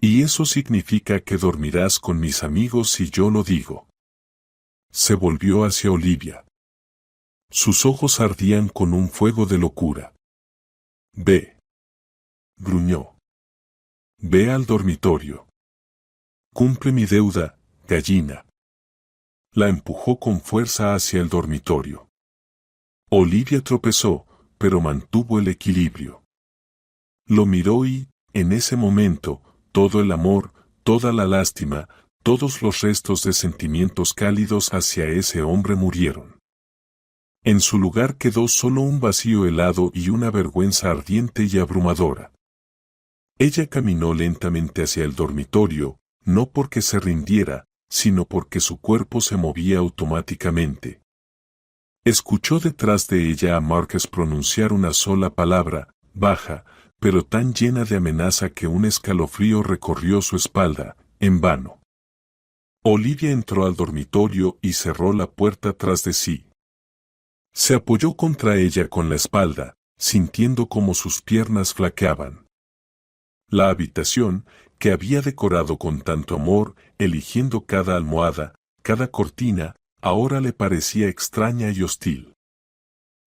Y eso significa que dormirás con mis amigos si yo lo digo. Se volvió hacia Olivia. Sus ojos ardían con un fuego de locura. Ve. Gruñó. Ve al dormitorio. Cumple mi deuda, gallina. La empujó con fuerza hacia el dormitorio. Olivia tropezó, pero mantuvo el equilibrio. Lo miró y, en ese momento, todo el amor, toda la lástima, todos los restos de sentimientos cálidos hacia ese hombre murieron. En su lugar quedó solo un vacío helado y una vergüenza ardiente y abrumadora. Ella caminó lentamente hacia el dormitorio, no porque se rindiera, sino porque su cuerpo se movía automáticamente. Escuchó detrás de ella a Marcus pronunciar una sola palabra, baja, pero tan llena de amenaza que un escalofrío recorrió su espalda, en vano. Olivia entró al dormitorio y cerró la puerta tras de sí. Se apoyó contra ella con la espalda, sintiendo como sus piernas flaqueaban. La habitación, que había decorado con tanto amor, eligiendo cada almohada, cada cortina, ahora le parecía extraña y hostil.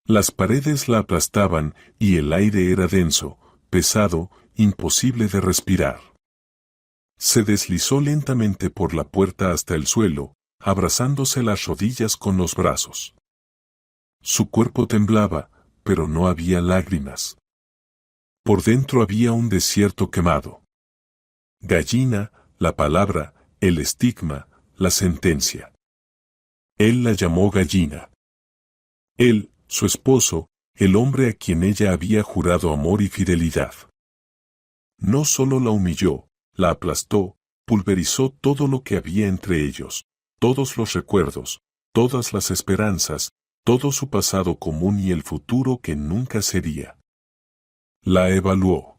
Las paredes la aplastaban y el aire era denso, pesado, imposible de respirar. Se deslizó lentamente por la puerta hasta el suelo, abrazándose las rodillas con los brazos. Su cuerpo temblaba, pero no había lágrimas. Por dentro había un desierto quemado. Gallina, la palabra, el estigma, la sentencia. Él la llamó gallina. Él, su esposo, el hombre a quien ella había jurado amor y fidelidad. No solo la humilló, la aplastó, pulverizó todo lo que había entre ellos, todos los recuerdos, todas las esperanzas, todo su pasado común y el futuro que nunca sería. La evaluó.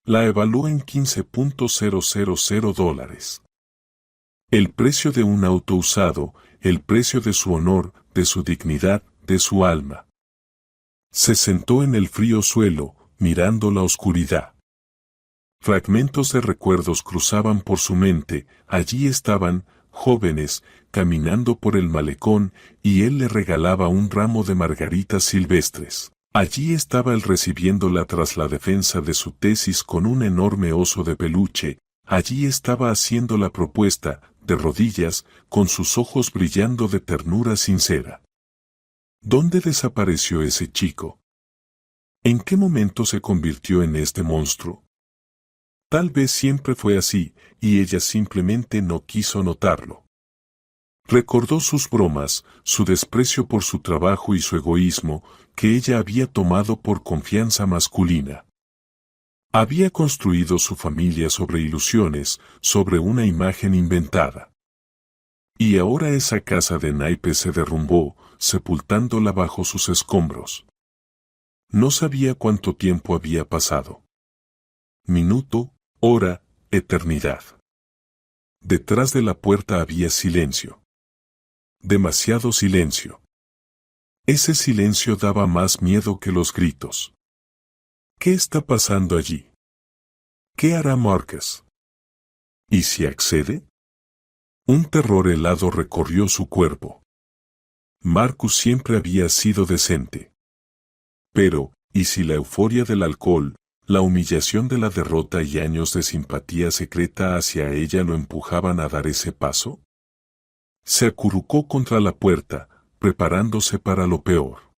La evaluó en $15,000. El precio de un auto usado, el precio de su honor, de su dignidad, de su alma. Se sentó en el frío suelo, mirando la oscuridad. Fragmentos de recuerdos cruzaban por su mente, allí estaban, jóvenes, caminando por el malecón, y él le regalaba un ramo de margaritas silvestres. Allí estaba él recibiéndola tras la defensa de su tesis con un enorme oso de peluche, allí estaba haciendo la propuesta, de rodillas, con sus ojos brillando de ternura sincera. ¿Dónde desapareció ese chico? ¿En qué momento se convirtió en este monstruo? Tal vez siempre fue así, y ella simplemente no quiso notarlo. Recordó sus bromas, su desprecio por su trabajo y su egoísmo, que ella había tomado por confianza masculina. Había construido su familia sobre ilusiones, sobre una imagen inventada. Y ahora esa casa de naipes se derrumbó, sepultándola bajo sus escombros. No sabía cuánto tiempo había pasado. Minuto, hora, eternidad. Detrás de la puerta había silencio. Demasiado silencio. Ese silencio daba más miedo que los gritos. ¿Qué está pasando allí? ¿Qué hará Marcus? ¿Y si accede? Un terror helado recorrió su cuerpo. Marcus siempre había sido decente. Pero, ¿y si la euforia del alcohol, la humillación de la derrota y años de simpatía secreta hacia ella lo empujaban a dar ese paso? Se acurrucó contra la puerta, preparándose para lo peor.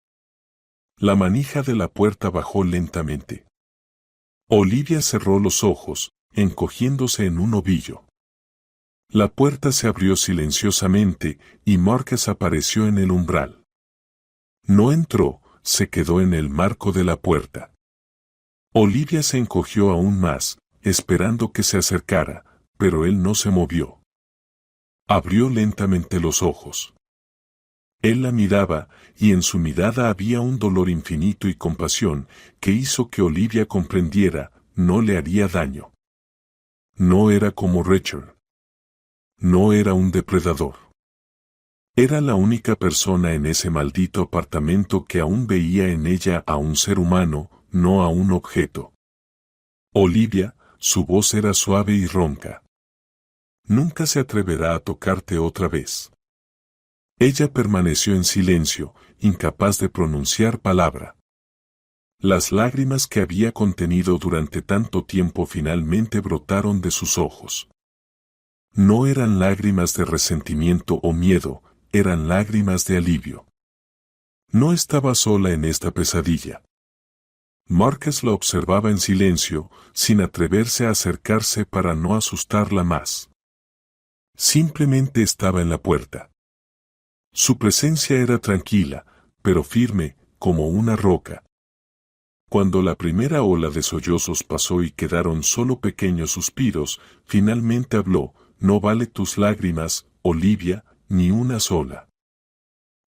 La manija de la puerta bajó lentamente. Olivia cerró los ojos, encogiéndose en un ovillo. La puerta se abrió silenciosamente y Marcus apareció en el umbral. No entró, se quedó en el marco de la puerta. Olivia se encogió aún más, esperando que se acercara, pero él no se movió. Abrió lentamente los ojos. Él la miraba, y en su mirada había un dolor infinito y compasión, que hizo que Olivia comprendiera, no le haría daño. No era como Richard. No era un depredador. Era la única persona en ese maldito apartamento que aún veía en ella a un ser humano, no a un objeto. Olivia, su voz era suave y ronca. Nunca se atreverá a tocarte otra vez. Ella permaneció en silencio, incapaz de pronunciar palabra. Las lágrimas que había contenido durante tanto tiempo finalmente brotaron de sus ojos. No eran lágrimas de resentimiento o miedo, eran lágrimas de alivio. No estaba sola en esta pesadilla. Marcus la observaba en silencio, sin atreverse a acercarse para no asustarla más. Simplemente estaba en la puerta. Su presencia era tranquila, pero firme, como una roca. Cuando la primera ola de sollozos pasó y quedaron solo pequeños suspiros, finalmente habló: «No vale tus lágrimas, Olivia, ni una sola».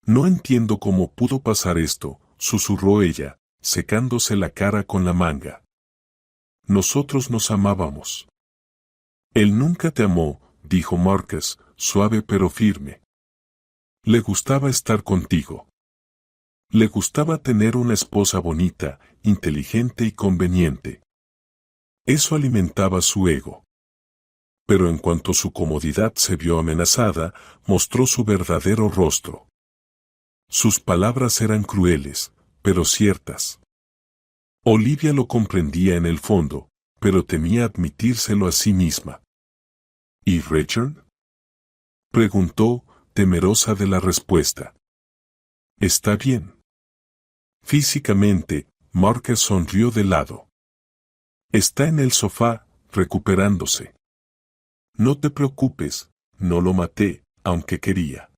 «No entiendo cómo pudo pasar esto», susurró ella, secándose la cara con la manga. «Nosotros nos amábamos». «Él nunca te amó», dijo Marcus, suave pero firme. «Le gustaba estar contigo. Le gustaba tener una esposa bonita, inteligente y conveniente. Eso alimentaba su ego. Pero en cuanto su comodidad se vio amenazada, mostró su verdadero rostro. Sus palabras eran crueles, pero ciertas. Olivia lo comprendía en el fondo, pero temía admitírselo a sí misma. ¿Y Richard? Preguntó, temerosa de la respuesta. Está bien. Físicamente, Marcus sonrió de lado. Está en el sofá, recuperándose. No te preocupes, no lo maté, aunque quería.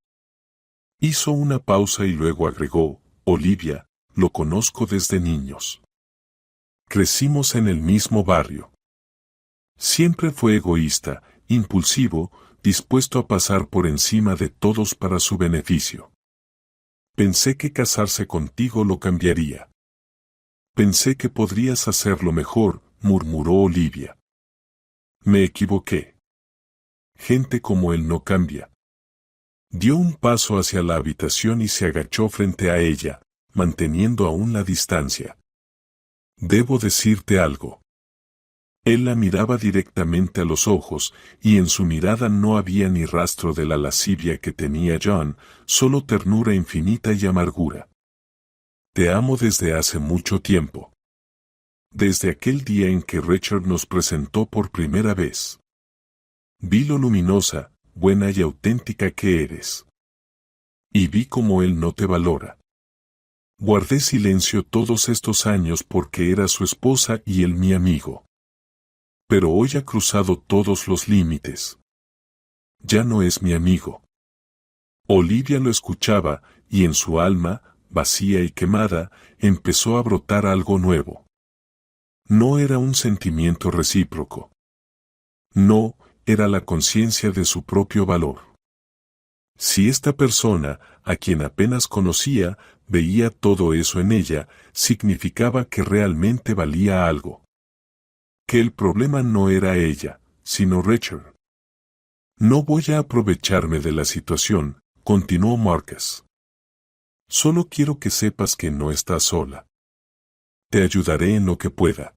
Hizo una pausa y luego agregó, Olivia, lo conozco desde niños. Crecimos en el mismo barrio. Siempre fue egoísta, impulsivo, dispuesto a pasar por encima de todos para su beneficio. Pensé que casarse contigo lo cambiaría. Pensé que podrías hacerlo mejor, murmuró Olivia. Me equivoqué. Gente como él no cambia. Dio un paso hacia la habitación y se agachó frente a ella, manteniendo aún la distancia. Debo decirte algo. Él la miraba directamente a los ojos, y en su mirada no había ni rastro de la lascivia que tenía John, solo ternura infinita y amargura. Te amo desde hace mucho tiempo. Desde aquel día en que Richard nos presentó por primera vez. Vi lo luminosa, buena y auténtica que eres. Y vi cómo él no te valora. Guardé silencio todos estos años porque era su esposa y él mi amigo. Pero hoy ha cruzado todos los límites. Ya no es mi amigo. Olivia lo escuchaba, y en su alma, vacía y quemada, empezó a brotar algo nuevo. No era un sentimiento recíproco. No, era la conciencia de su propio valor. Si esta persona, a quien apenas conocía, veía todo eso en ella, significaba que realmente valía algo. Que el problema no era ella, sino Richard. No voy a aprovecharme de la situación, continuó Marcus. Solo quiero que sepas que no estás sola. Te ayudaré en lo que pueda.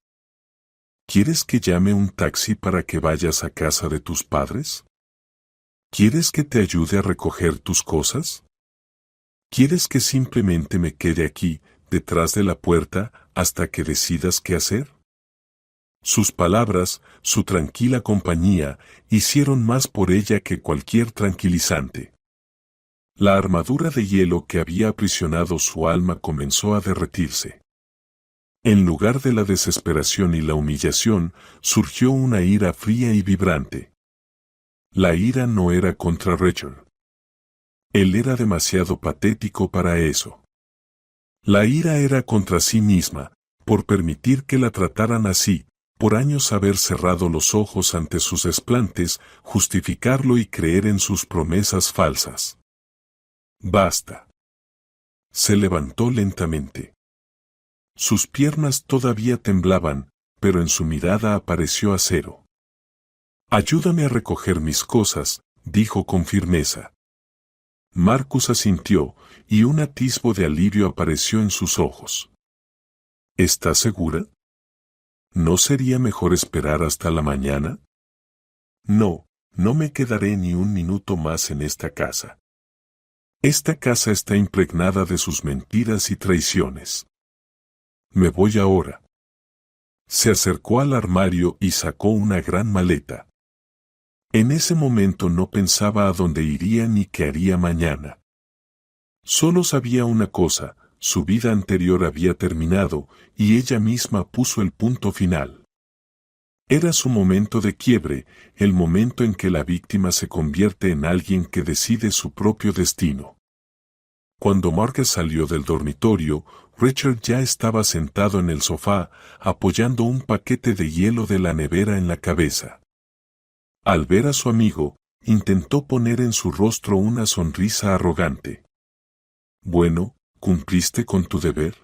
¿Quieres que llame un taxi para que vayas a casa de tus padres? ¿Quieres que te ayude a recoger tus cosas? ¿Quieres que simplemente me quede aquí, detrás de la puerta, hasta que decidas qué hacer? Sus palabras, su tranquila compañía, hicieron más por ella que cualquier tranquilizante. La armadura de hielo que había aprisionado su alma comenzó a derretirse. En lugar de la desesperación y la humillación, surgió una ira fría y vibrante. La ira no era contra Richard. Él era demasiado patético para eso. La ira era contra sí misma, por permitir que la trataran así, por años haber cerrado los ojos ante sus desplantes, justificarlo y creer en sus promesas falsas. Basta. Se levantó lentamente. Sus piernas todavía temblaban, pero en su mirada apareció acero. Ayúdame a recoger mis cosas, dijo con firmeza. Marcus asintió, y un atisbo de alivio apareció en sus ojos. ¿Estás segura? ¿No sería mejor esperar hasta la mañana? No, no me quedaré ni un minuto más en esta casa. Esta casa está impregnada de sus mentiras y traiciones. Me voy ahora. Se acercó al armario y sacó una gran maleta. En ese momento no pensaba a dónde iría ni qué haría mañana. Solo sabía una cosa, su vida anterior había terminado, y ella misma puso el punto final. Era su momento de quiebre, el momento en que la víctima se convierte en alguien que decide su propio destino. Cuando Marcus salió del dormitorio, Richard ya estaba sentado en el sofá, apoyando un paquete de hielo de la nevera en la cabeza. Al ver a su amigo, intentó poner en su rostro una sonrisa arrogante. Bueno, ¿cumpliste con tu deber?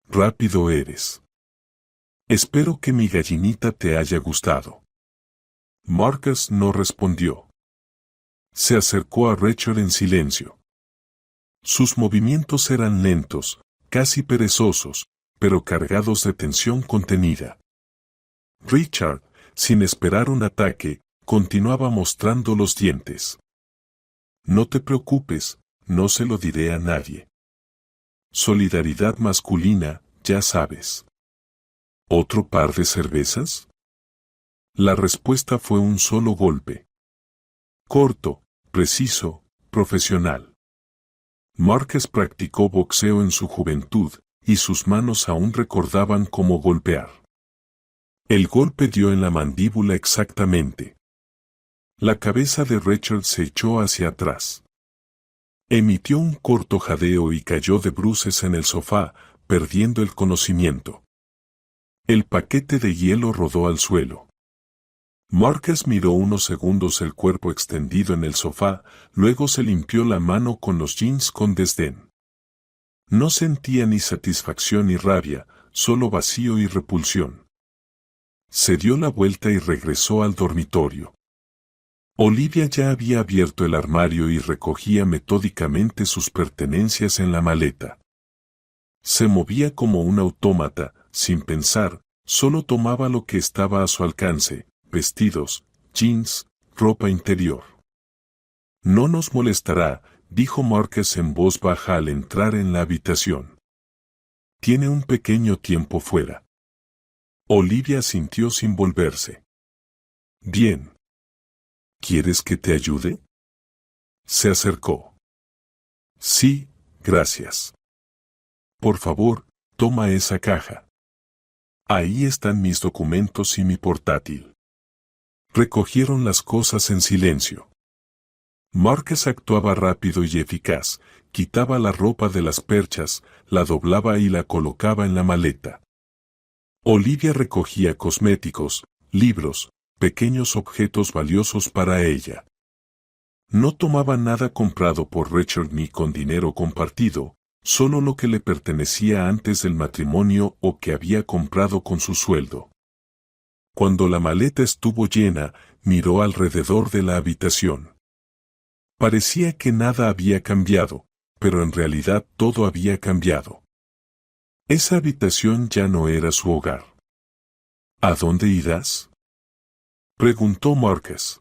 Rápido eres. Espero que mi gallinita te haya gustado. Marcus no respondió. Se acercó a Richard en silencio. Sus movimientos eran lentos, casi perezosos, pero cargados de tensión contenida. Richard, sin esperar un ataque, continuaba mostrando los dientes. No te preocupes, no se lo diré a nadie. Solidaridad masculina, ya sabes. ¿Otro par de cervezas? La respuesta fue un solo golpe. Corto, preciso, profesional. Márquez practicó boxeo en su juventud, y sus manos aún recordaban cómo golpear. El golpe dio en la mandíbula exactamente. La cabeza de Richard se echó hacia atrás. Emitió un corto jadeo y cayó de bruces en el sofá, perdiendo el conocimiento. El paquete de hielo rodó al suelo. Márquez miró unos segundos el cuerpo extendido en el sofá, luego se limpió la mano con los jeans con desdén. No sentía ni satisfacción ni rabia, solo vacío y repulsión. Se dio la vuelta y regresó al dormitorio. Olivia ya había abierto el armario y recogía metódicamente sus pertenencias en la maleta. Se movía como un autómata, sin pensar, solo tomaba lo que estaba a su alcance: vestidos, jeans, ropa interior. No nos molestará, dijo Márquez en voz baja al entrar en la habitación. Tiene un pequeño tiempo fuera. Olivia asintió sin volverse. Bien. ¿Quieres que te ayude? Se acercó. Sí, gracias. Por favor, toma esa caja. Ahí están mis documentos y mi portátil. Recogieron las cosas en silencio. Márquez actuaba rápido y eficaz, quitaba la ropa de las perchas, la doblaba y la colocaba en la maleta. Olivia recogía cosméticos, libros, pequeños objetos valiosos para ella. No tomaba nada comprado por Richard ni con dinero compartido, solo lo que le pertenecía antes del matrimonio o que había comprado con su sueldo. Cuando la maleta estuvo llena, miró alrededor de la habitación. Parecía que nada había cambiado, pero en realidad todo había cambiado. Esa habitación ya no era su hogar. ¿A dónde irás?, preguntó Márquez.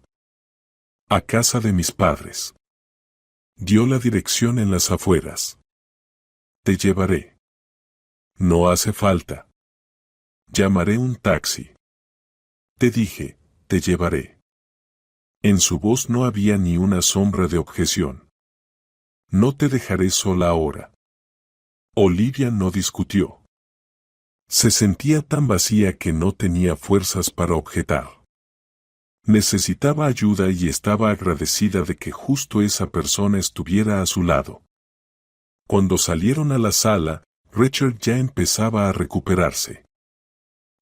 A casa de mis padres. Dio la dirección en las afueras. Te llevaré. No hace falta. Llamaré un taxi. Te dije, te llevaré. En su voz no había ni una sombra de objeción. No te dejaré sola ahora. Olivia no discutió. Se sentía tan vacía que no tenía fuerzas para objetar. Necesitaba ayuda y estaba agradecida de que justo esa persona estuviera a su lado. Cuando salieron a la sala, Richard ya empezaba a recuperarse.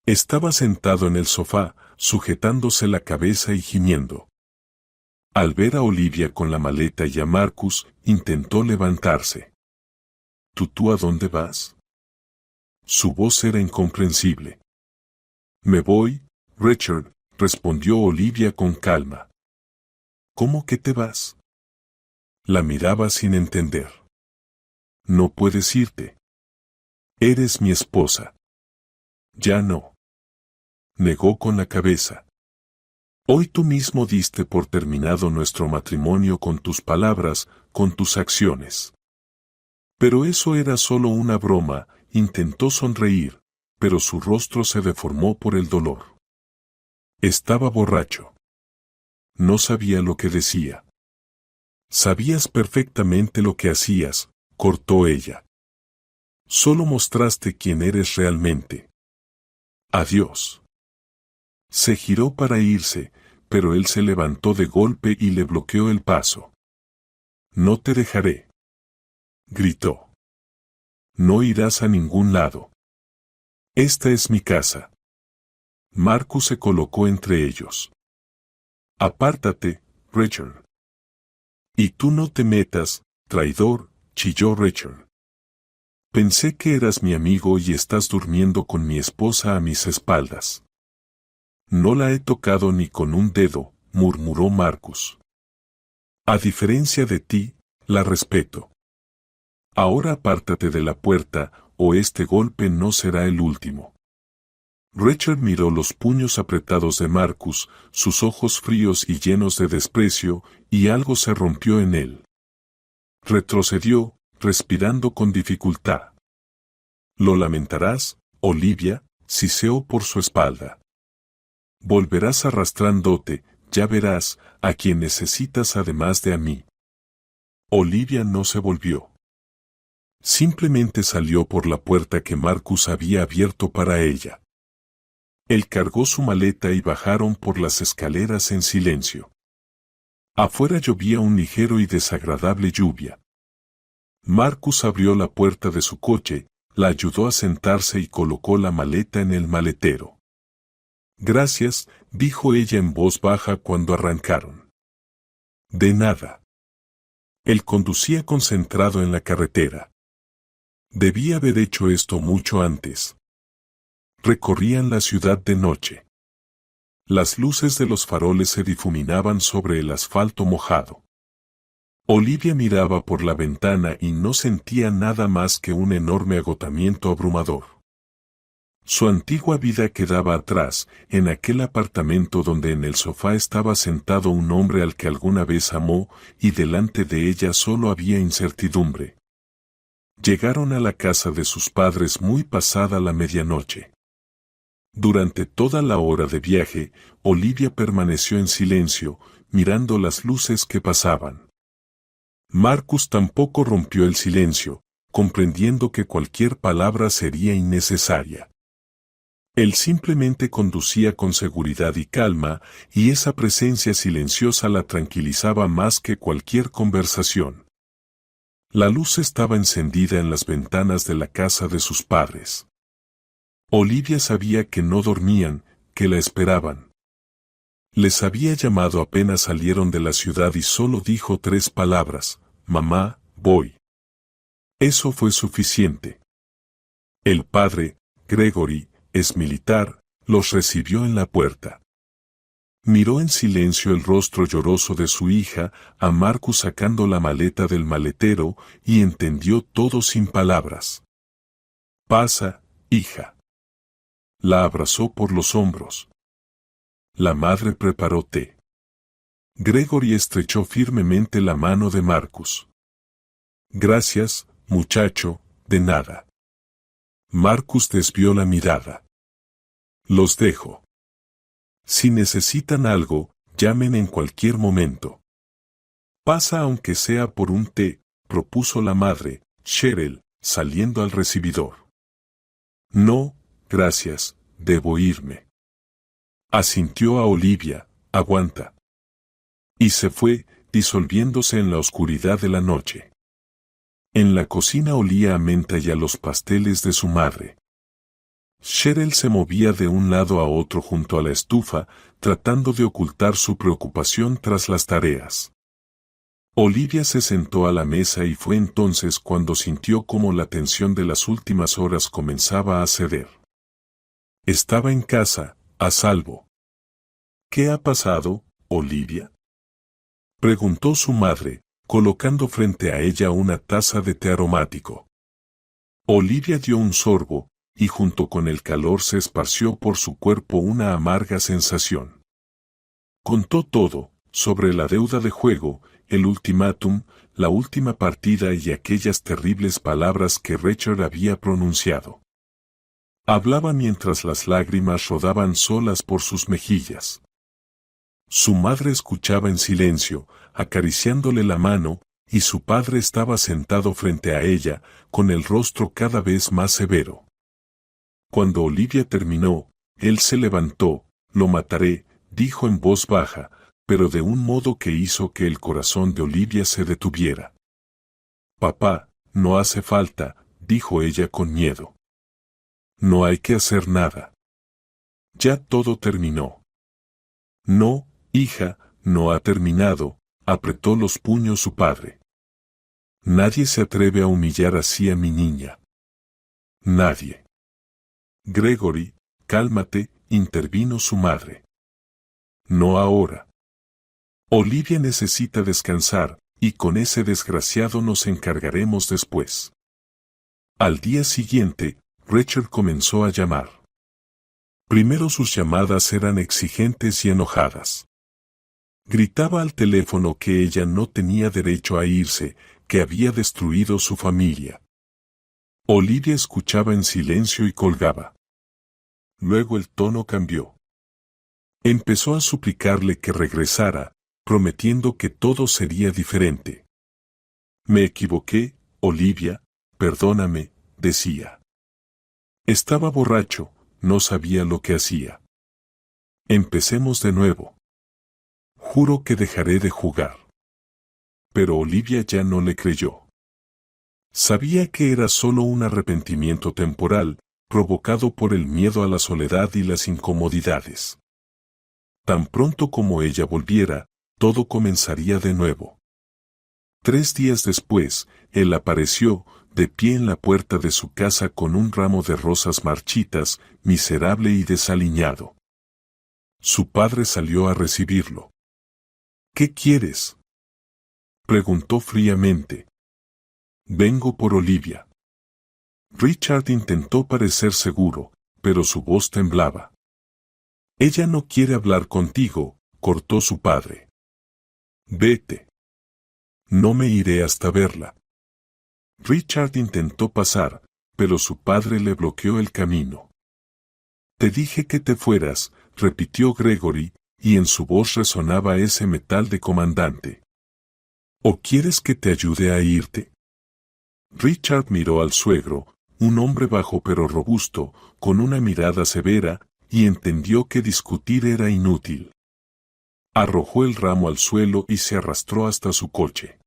Estaba sentado en el sofá, sujetándose la cabeza y gimiendo. Al ver a Olivia con la maleta y a Marcus, intentó levantarse. ¿Tú a dónde vas? Su voz era incomprensible. Me voy, Richard, respondió Olivia con calma. ¿Cómo que te vas? La miraba sin entender. No puedes irte. Eres mi esposa. Ya no. Negó con la cabeza. Hoy tú mismo diste por terminado nuestro matrimonio con tus palabras, con tus acciones. Pero eso era solo una broma, intentó sonreír, pero su rostro se deformó por el dolor. Estaba borracho. No sabía lo que decía. Sabías perfectamente lo que hacías, cortó ella. Solo mostraste quién eres realmente. Adiós. Se giró para irse, pero él se levantó de golpe y le bloqueó el paso. No te dejaré. Gritó. No irás a ningún lado. Esta es mi casa. Marcus se colocó entre ellos. Apártate, Richard. Y tú no te metas, traidor, chilló Richard. Pensé que eras mi amigo y estás durmiendo con mi esposa a mis espaldas. No la he tocado ni con un dedo, murmuró Marcus. A diferencia de ti, la respeto. Ahora apártate de la puerta, o este golpe no será el último. Richard miró los puños apretados de Marcus, sus ojos fríos y llenos de desprecio, y algo se rompió en él. Retrocedió, respirando con dificultad. Lo lamentarás, Olivia, siseó por su espalda. Volverás arrastrándote, ya verás, a quien necesitas además de a mí. Olivia no se volvió. Simplemente salió por la puerta que Marcus había abierto para ella. Él cargó su maleta y bajaron por las escaleras en silencio. Afuera llovía un ligero y desagradable lluvia. Marcus abrió la puerta de su coche, la ayudó a sentarse y colocó la maleta en el maletero. Gracias, dijo ella en voz baja cuando arrancaron. De nada. Él conducía concentrado en la carretera. Debía haber hecho esto mucho antes. Recorrían la ciudad de noche. Las luces de los faroles se difuminaban sobre el asfalto mojado. Olivia miraba por la ventana y no sentía nada más que un enorme agotamiento abrumador. Su antigua vida quedaba atrás, en aquel apartamento donde en el sofá estaba sentado un hombre al que alguna vez amó, y delante de ella solo había incertidumbre. Llegaron a la casa de sus padres muy pasada la medianoche. Durante toda la hora de viaje, Olivia permaneció en silencio, mirando las luces que pasaban. Marcus tampoco rompió el silencio, comprendiendo que cualquier palabra sería innecesaria. Él simplemente conducía con seguridad y calma, y esa presencia silenciosa la tranquilizaba más que cualquier conversación. La luz estaba encendida en las ventanas de la casa de sus padres. Olivia sabía que no dormían, que la esperaban. Les había llamado apenas salieron de la ciudad y solo dijo 3 palabras: «Mamá, voy». Eso fue suficiente. El padre, Gregory, es militar, los recibió en la puerta. Miró en silencio el rostro lloroso de su hija, a Marcus sacando la maleta del maletero, y entendió todo sin palabras. «Pasa, hija». La abrazó por los hombros. La madre preparó té. Gregory estrechó firmemente la mano de Marcus. «Gracias, muchacho, de nada». Marcus desvió la mirada. «Los dejo. Si necesitan algo, llamen en cualquier momento». «Pasa aunque sea por un té», propuso la madre, Cheryl, saliendo al recibidor. «No, gracias, debo irme». Asintió a Olivia, «Aguanta». Y se fue, disolviéndose en la oscuridad de la noche. En la cocina olía a menta y a los pasteles de su madre. Cheryl se movía de un lado a otro junto a la estufa, tratando de ocultar su preocupación tras las tareas. Olivia se sentó a la mesa y fue entonces cuando sintió cómo la tensión de las últimas horas comenzaba a ceder. Estaba en casa, a salvo. «¿Qué ha pasado, Olivia?», preguntó su madre, colocando frente a ella una taza de té aromático. Olivia dio un sorbo, y junto con el calor se esparció por su cuerpo una amarga sensación. Contó todo, sobre la deuda de juego, el ultimátum, la última partida y aquellas terribles palabras que Richard había pronunciado. Hablaba mientras las lágrimas rodaban solas por sus mejillas. Su madre escuchaba en silencio, acariciándole la mano, y su padre estaba sentado frente a ella, con el rostro cada vez más severo. Cuando Olivia terminó, él se levantó. «Lo mataré», dijo en voz baja, pero de un modo que hizo que el corazón de Olivia se detuviera. «Papá, no hace falta», dijo ella con miedo. «No hay que hacer nada. Ya todo terminó». «No, hija, no ha terminado», apretó los puños su padre. «Nadie se atreve a humillar así a mi niña. Nadie». «Gregory, cálmate», intervino su madre. «No ahora. Olivia necesita descansar, y con ese desgraciado nos encargaremos después». Al día siguiente, Richard comenzó a llamar. Primero sus llamadas eran exigentes y enojadas. Gritaba al teléfono que ella no tenía derecho a irse, que había destruido su familia. Olivia escuchaba en silencio y colgaba. Luego el tono cambió. Empezó a suplicarle que regresara, prometiendo que todo sería diferente. Me equivoqué, Olivia, perdóname, decía. Estaba borracho, no sabía lo que hacía. Empecemos de nuevo. Juro que dejaré de jugar. Pero Olivia ya no le creyó. Sabía que era solo un arrepentimiento temporal, provocado por el miedo a la soledad y las incomodidades. Tan pronto como ella volviera, todo comenzaría de nuevo. 3 días después, él apareció, de pie en la puerta de su casa con un ramo de rosas marchitas, miserable y desaliñado. Su padre salió a recibirlo. ¿Qué quieres?, preguntó fríamente. Vengo por Olivia. Richard intentó parecer seguro, pero su voz temblaba. Ella no quiere hablar contigo, cortó su padre. Vete. No me iré hasta verla. Richard intentó pasar, pero su padre le bloqueó el camino. Te dije que te fueras, repitió Gregory, y en su voz resonaba ese metal de comandante. ¿O quieres que te ayude a irte? Richard miró al suegro, un hombre bajo pero robusto, con una mirada severa, y entendió que discutir era inútil. Arrojó el ramo al suelo y se arrastró hasta su coche.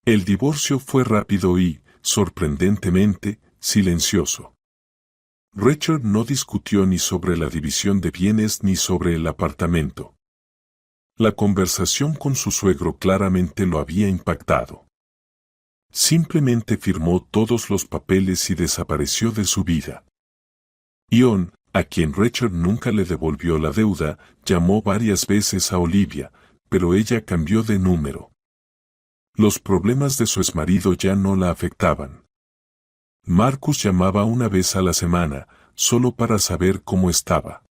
El divorcio fue rápido y, sorprendentemente, silencioso. Richard no discutió ni sobre la división de bienes ni sobre el apartamento. La conversación con su suegro claramente lo había impactado. Simplemente firmó todos los papeles y desapareció de su vida. Ion, a quien Richard nunca le devolvió la deuda, llamó varias veces a Olivia, pero ella cambió de número. Los problemas de su exmarido ya no la afectaban. Marcus llamaba una vez a la semana, solo para saber cómo estaba.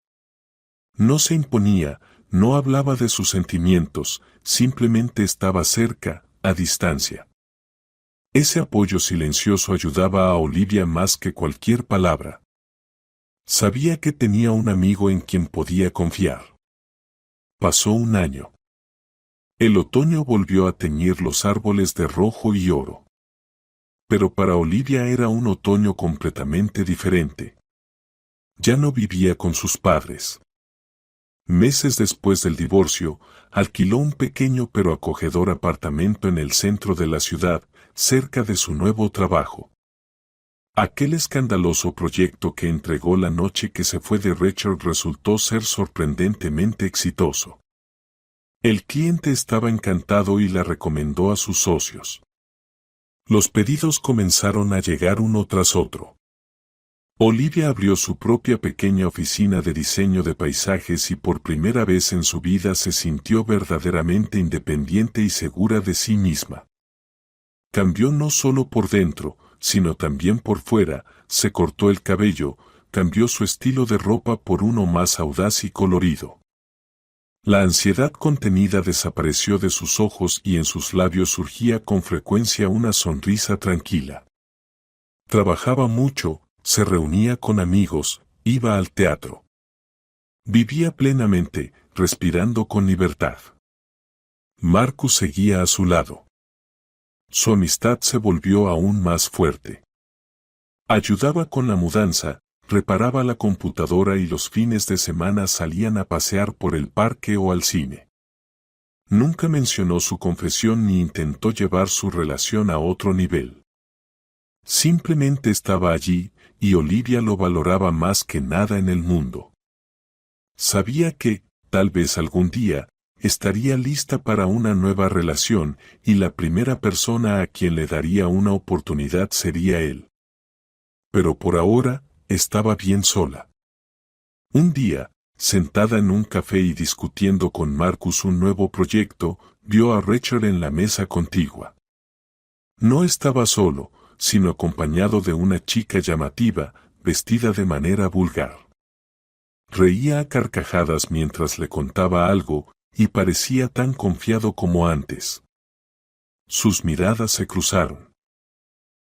No se imponía, no hablaba de sus sentimientos, simplemente estaba cerca, a distancia. Ese apoyo silencioso ayudaba a Olivia más que cualquier palabra. Sabía que tenía un amigo en quien podía confiar. Pasó un año. El otoño volvió a teñir los árboles de rojo y oro. Pero para Olivia era un otoño completamente diferente. Ya no vivía con sus padres. Meses después del divorcio, alquiló un pequeño pero acogedor apartamento en el centro de la ciudad, cerca de su nuevo trabajo. Aquel escandaloso proyecto que entregó la noche que se fue de Richard resultó ser sorprendentemente exitoso. El cliente estaba encantado y la recomendó a sus socios. Los pedidos comenzaron a llegar uno tras otro. Olivia abrió su propia pequeña oficina de diseño de paisajes y por primera vez en su vida se sintió verdaderamente independiente y segura de sí misma. Cambió no solo por dentro, sino también por fuera, se cortó el cabello, cambió su estilo de ropa por uno más audaz y colorido. La ansiedad contenida desapareció de sus ojos y en sus labios surgía con frecuencia una sonrisa tranquila. Trabajaba mucho, se reunía con amigos, iba al teatro. Vivía plenamente, respirando con libertad. Marcus seguía a su lado. Su amistad se volvió aún más fuerte. Ayudaba con la mudanza, reparaba la computadora y los fines de semana salían a pasear por el parque o al cine. Nunca mencionó su confesión ni intentó llevar su relación a otro nivel. Simplemente estaba allí, y Olivia lo valoraba más que nada en el mundo. Sabía que, tal vez algún día, estaría lista para una nueva relación, y la primera persona a quien le daría una oportunidad sería él. Pero por ahora, estaba bien sola. Un día, sentada en un café y discutiendo con Marcus un nuevo proyecto, vio a Richard en la mesa contigua. No estaba solo, sino acompañado de una chica llamativa, vestida de manera vulgar. Reía a carcajadas mientras le contaba algo, y parecía tan confiado como antes. sus miradas se cruzaron.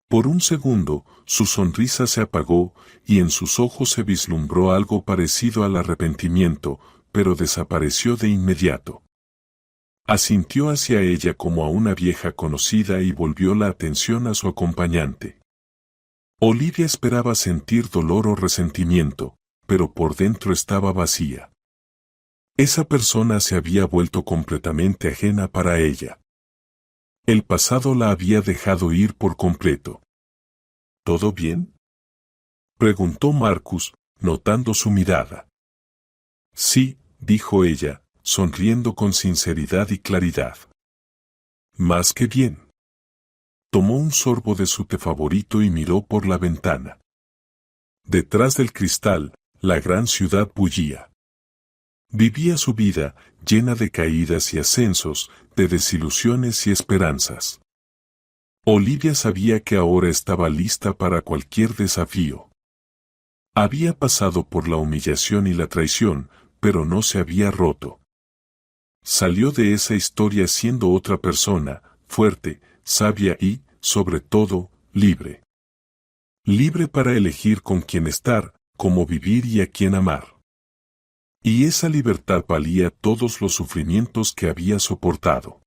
Por un segundo, su sonrisa se apagó y en sus ojos se vislumbró algo parecido al arrepentimiento, pero desapareció de inmediato. Asintió hacia ella como a una vieja conocida y volvió la atención a su acompañante. Olivia esperaba sentir dolor o resentimiento, pero por dentro estaba vacía. Esa persona se había vuelto completamente ajena para ella. El pasado la había dejado ir por completo. ¿Todo bien?, preguntó Marcus, notando su mirada. Sí, dijo ella, sonriendo con sinceridad y claridad. Más que bien. Tomó un sorbo de su té favorito y miró por la ventana. Detrás del cristal, la gran ciudad bullía. Vivía su vida, llena de caídas y ascensos, de desilusiones y esperanzas. Olivia sabía que ahora estaba lista para cualquier desafío. Había pasado por la humillación y la traición, pero no se había roto. Salió de esa historia siendo otra persona, fuerte, sabia y, sobre todo, libre. Libre para elegir con quién estar, cómo vivir y a quién amar. Y esa libertad valía todos los sufrimientos que había soportado.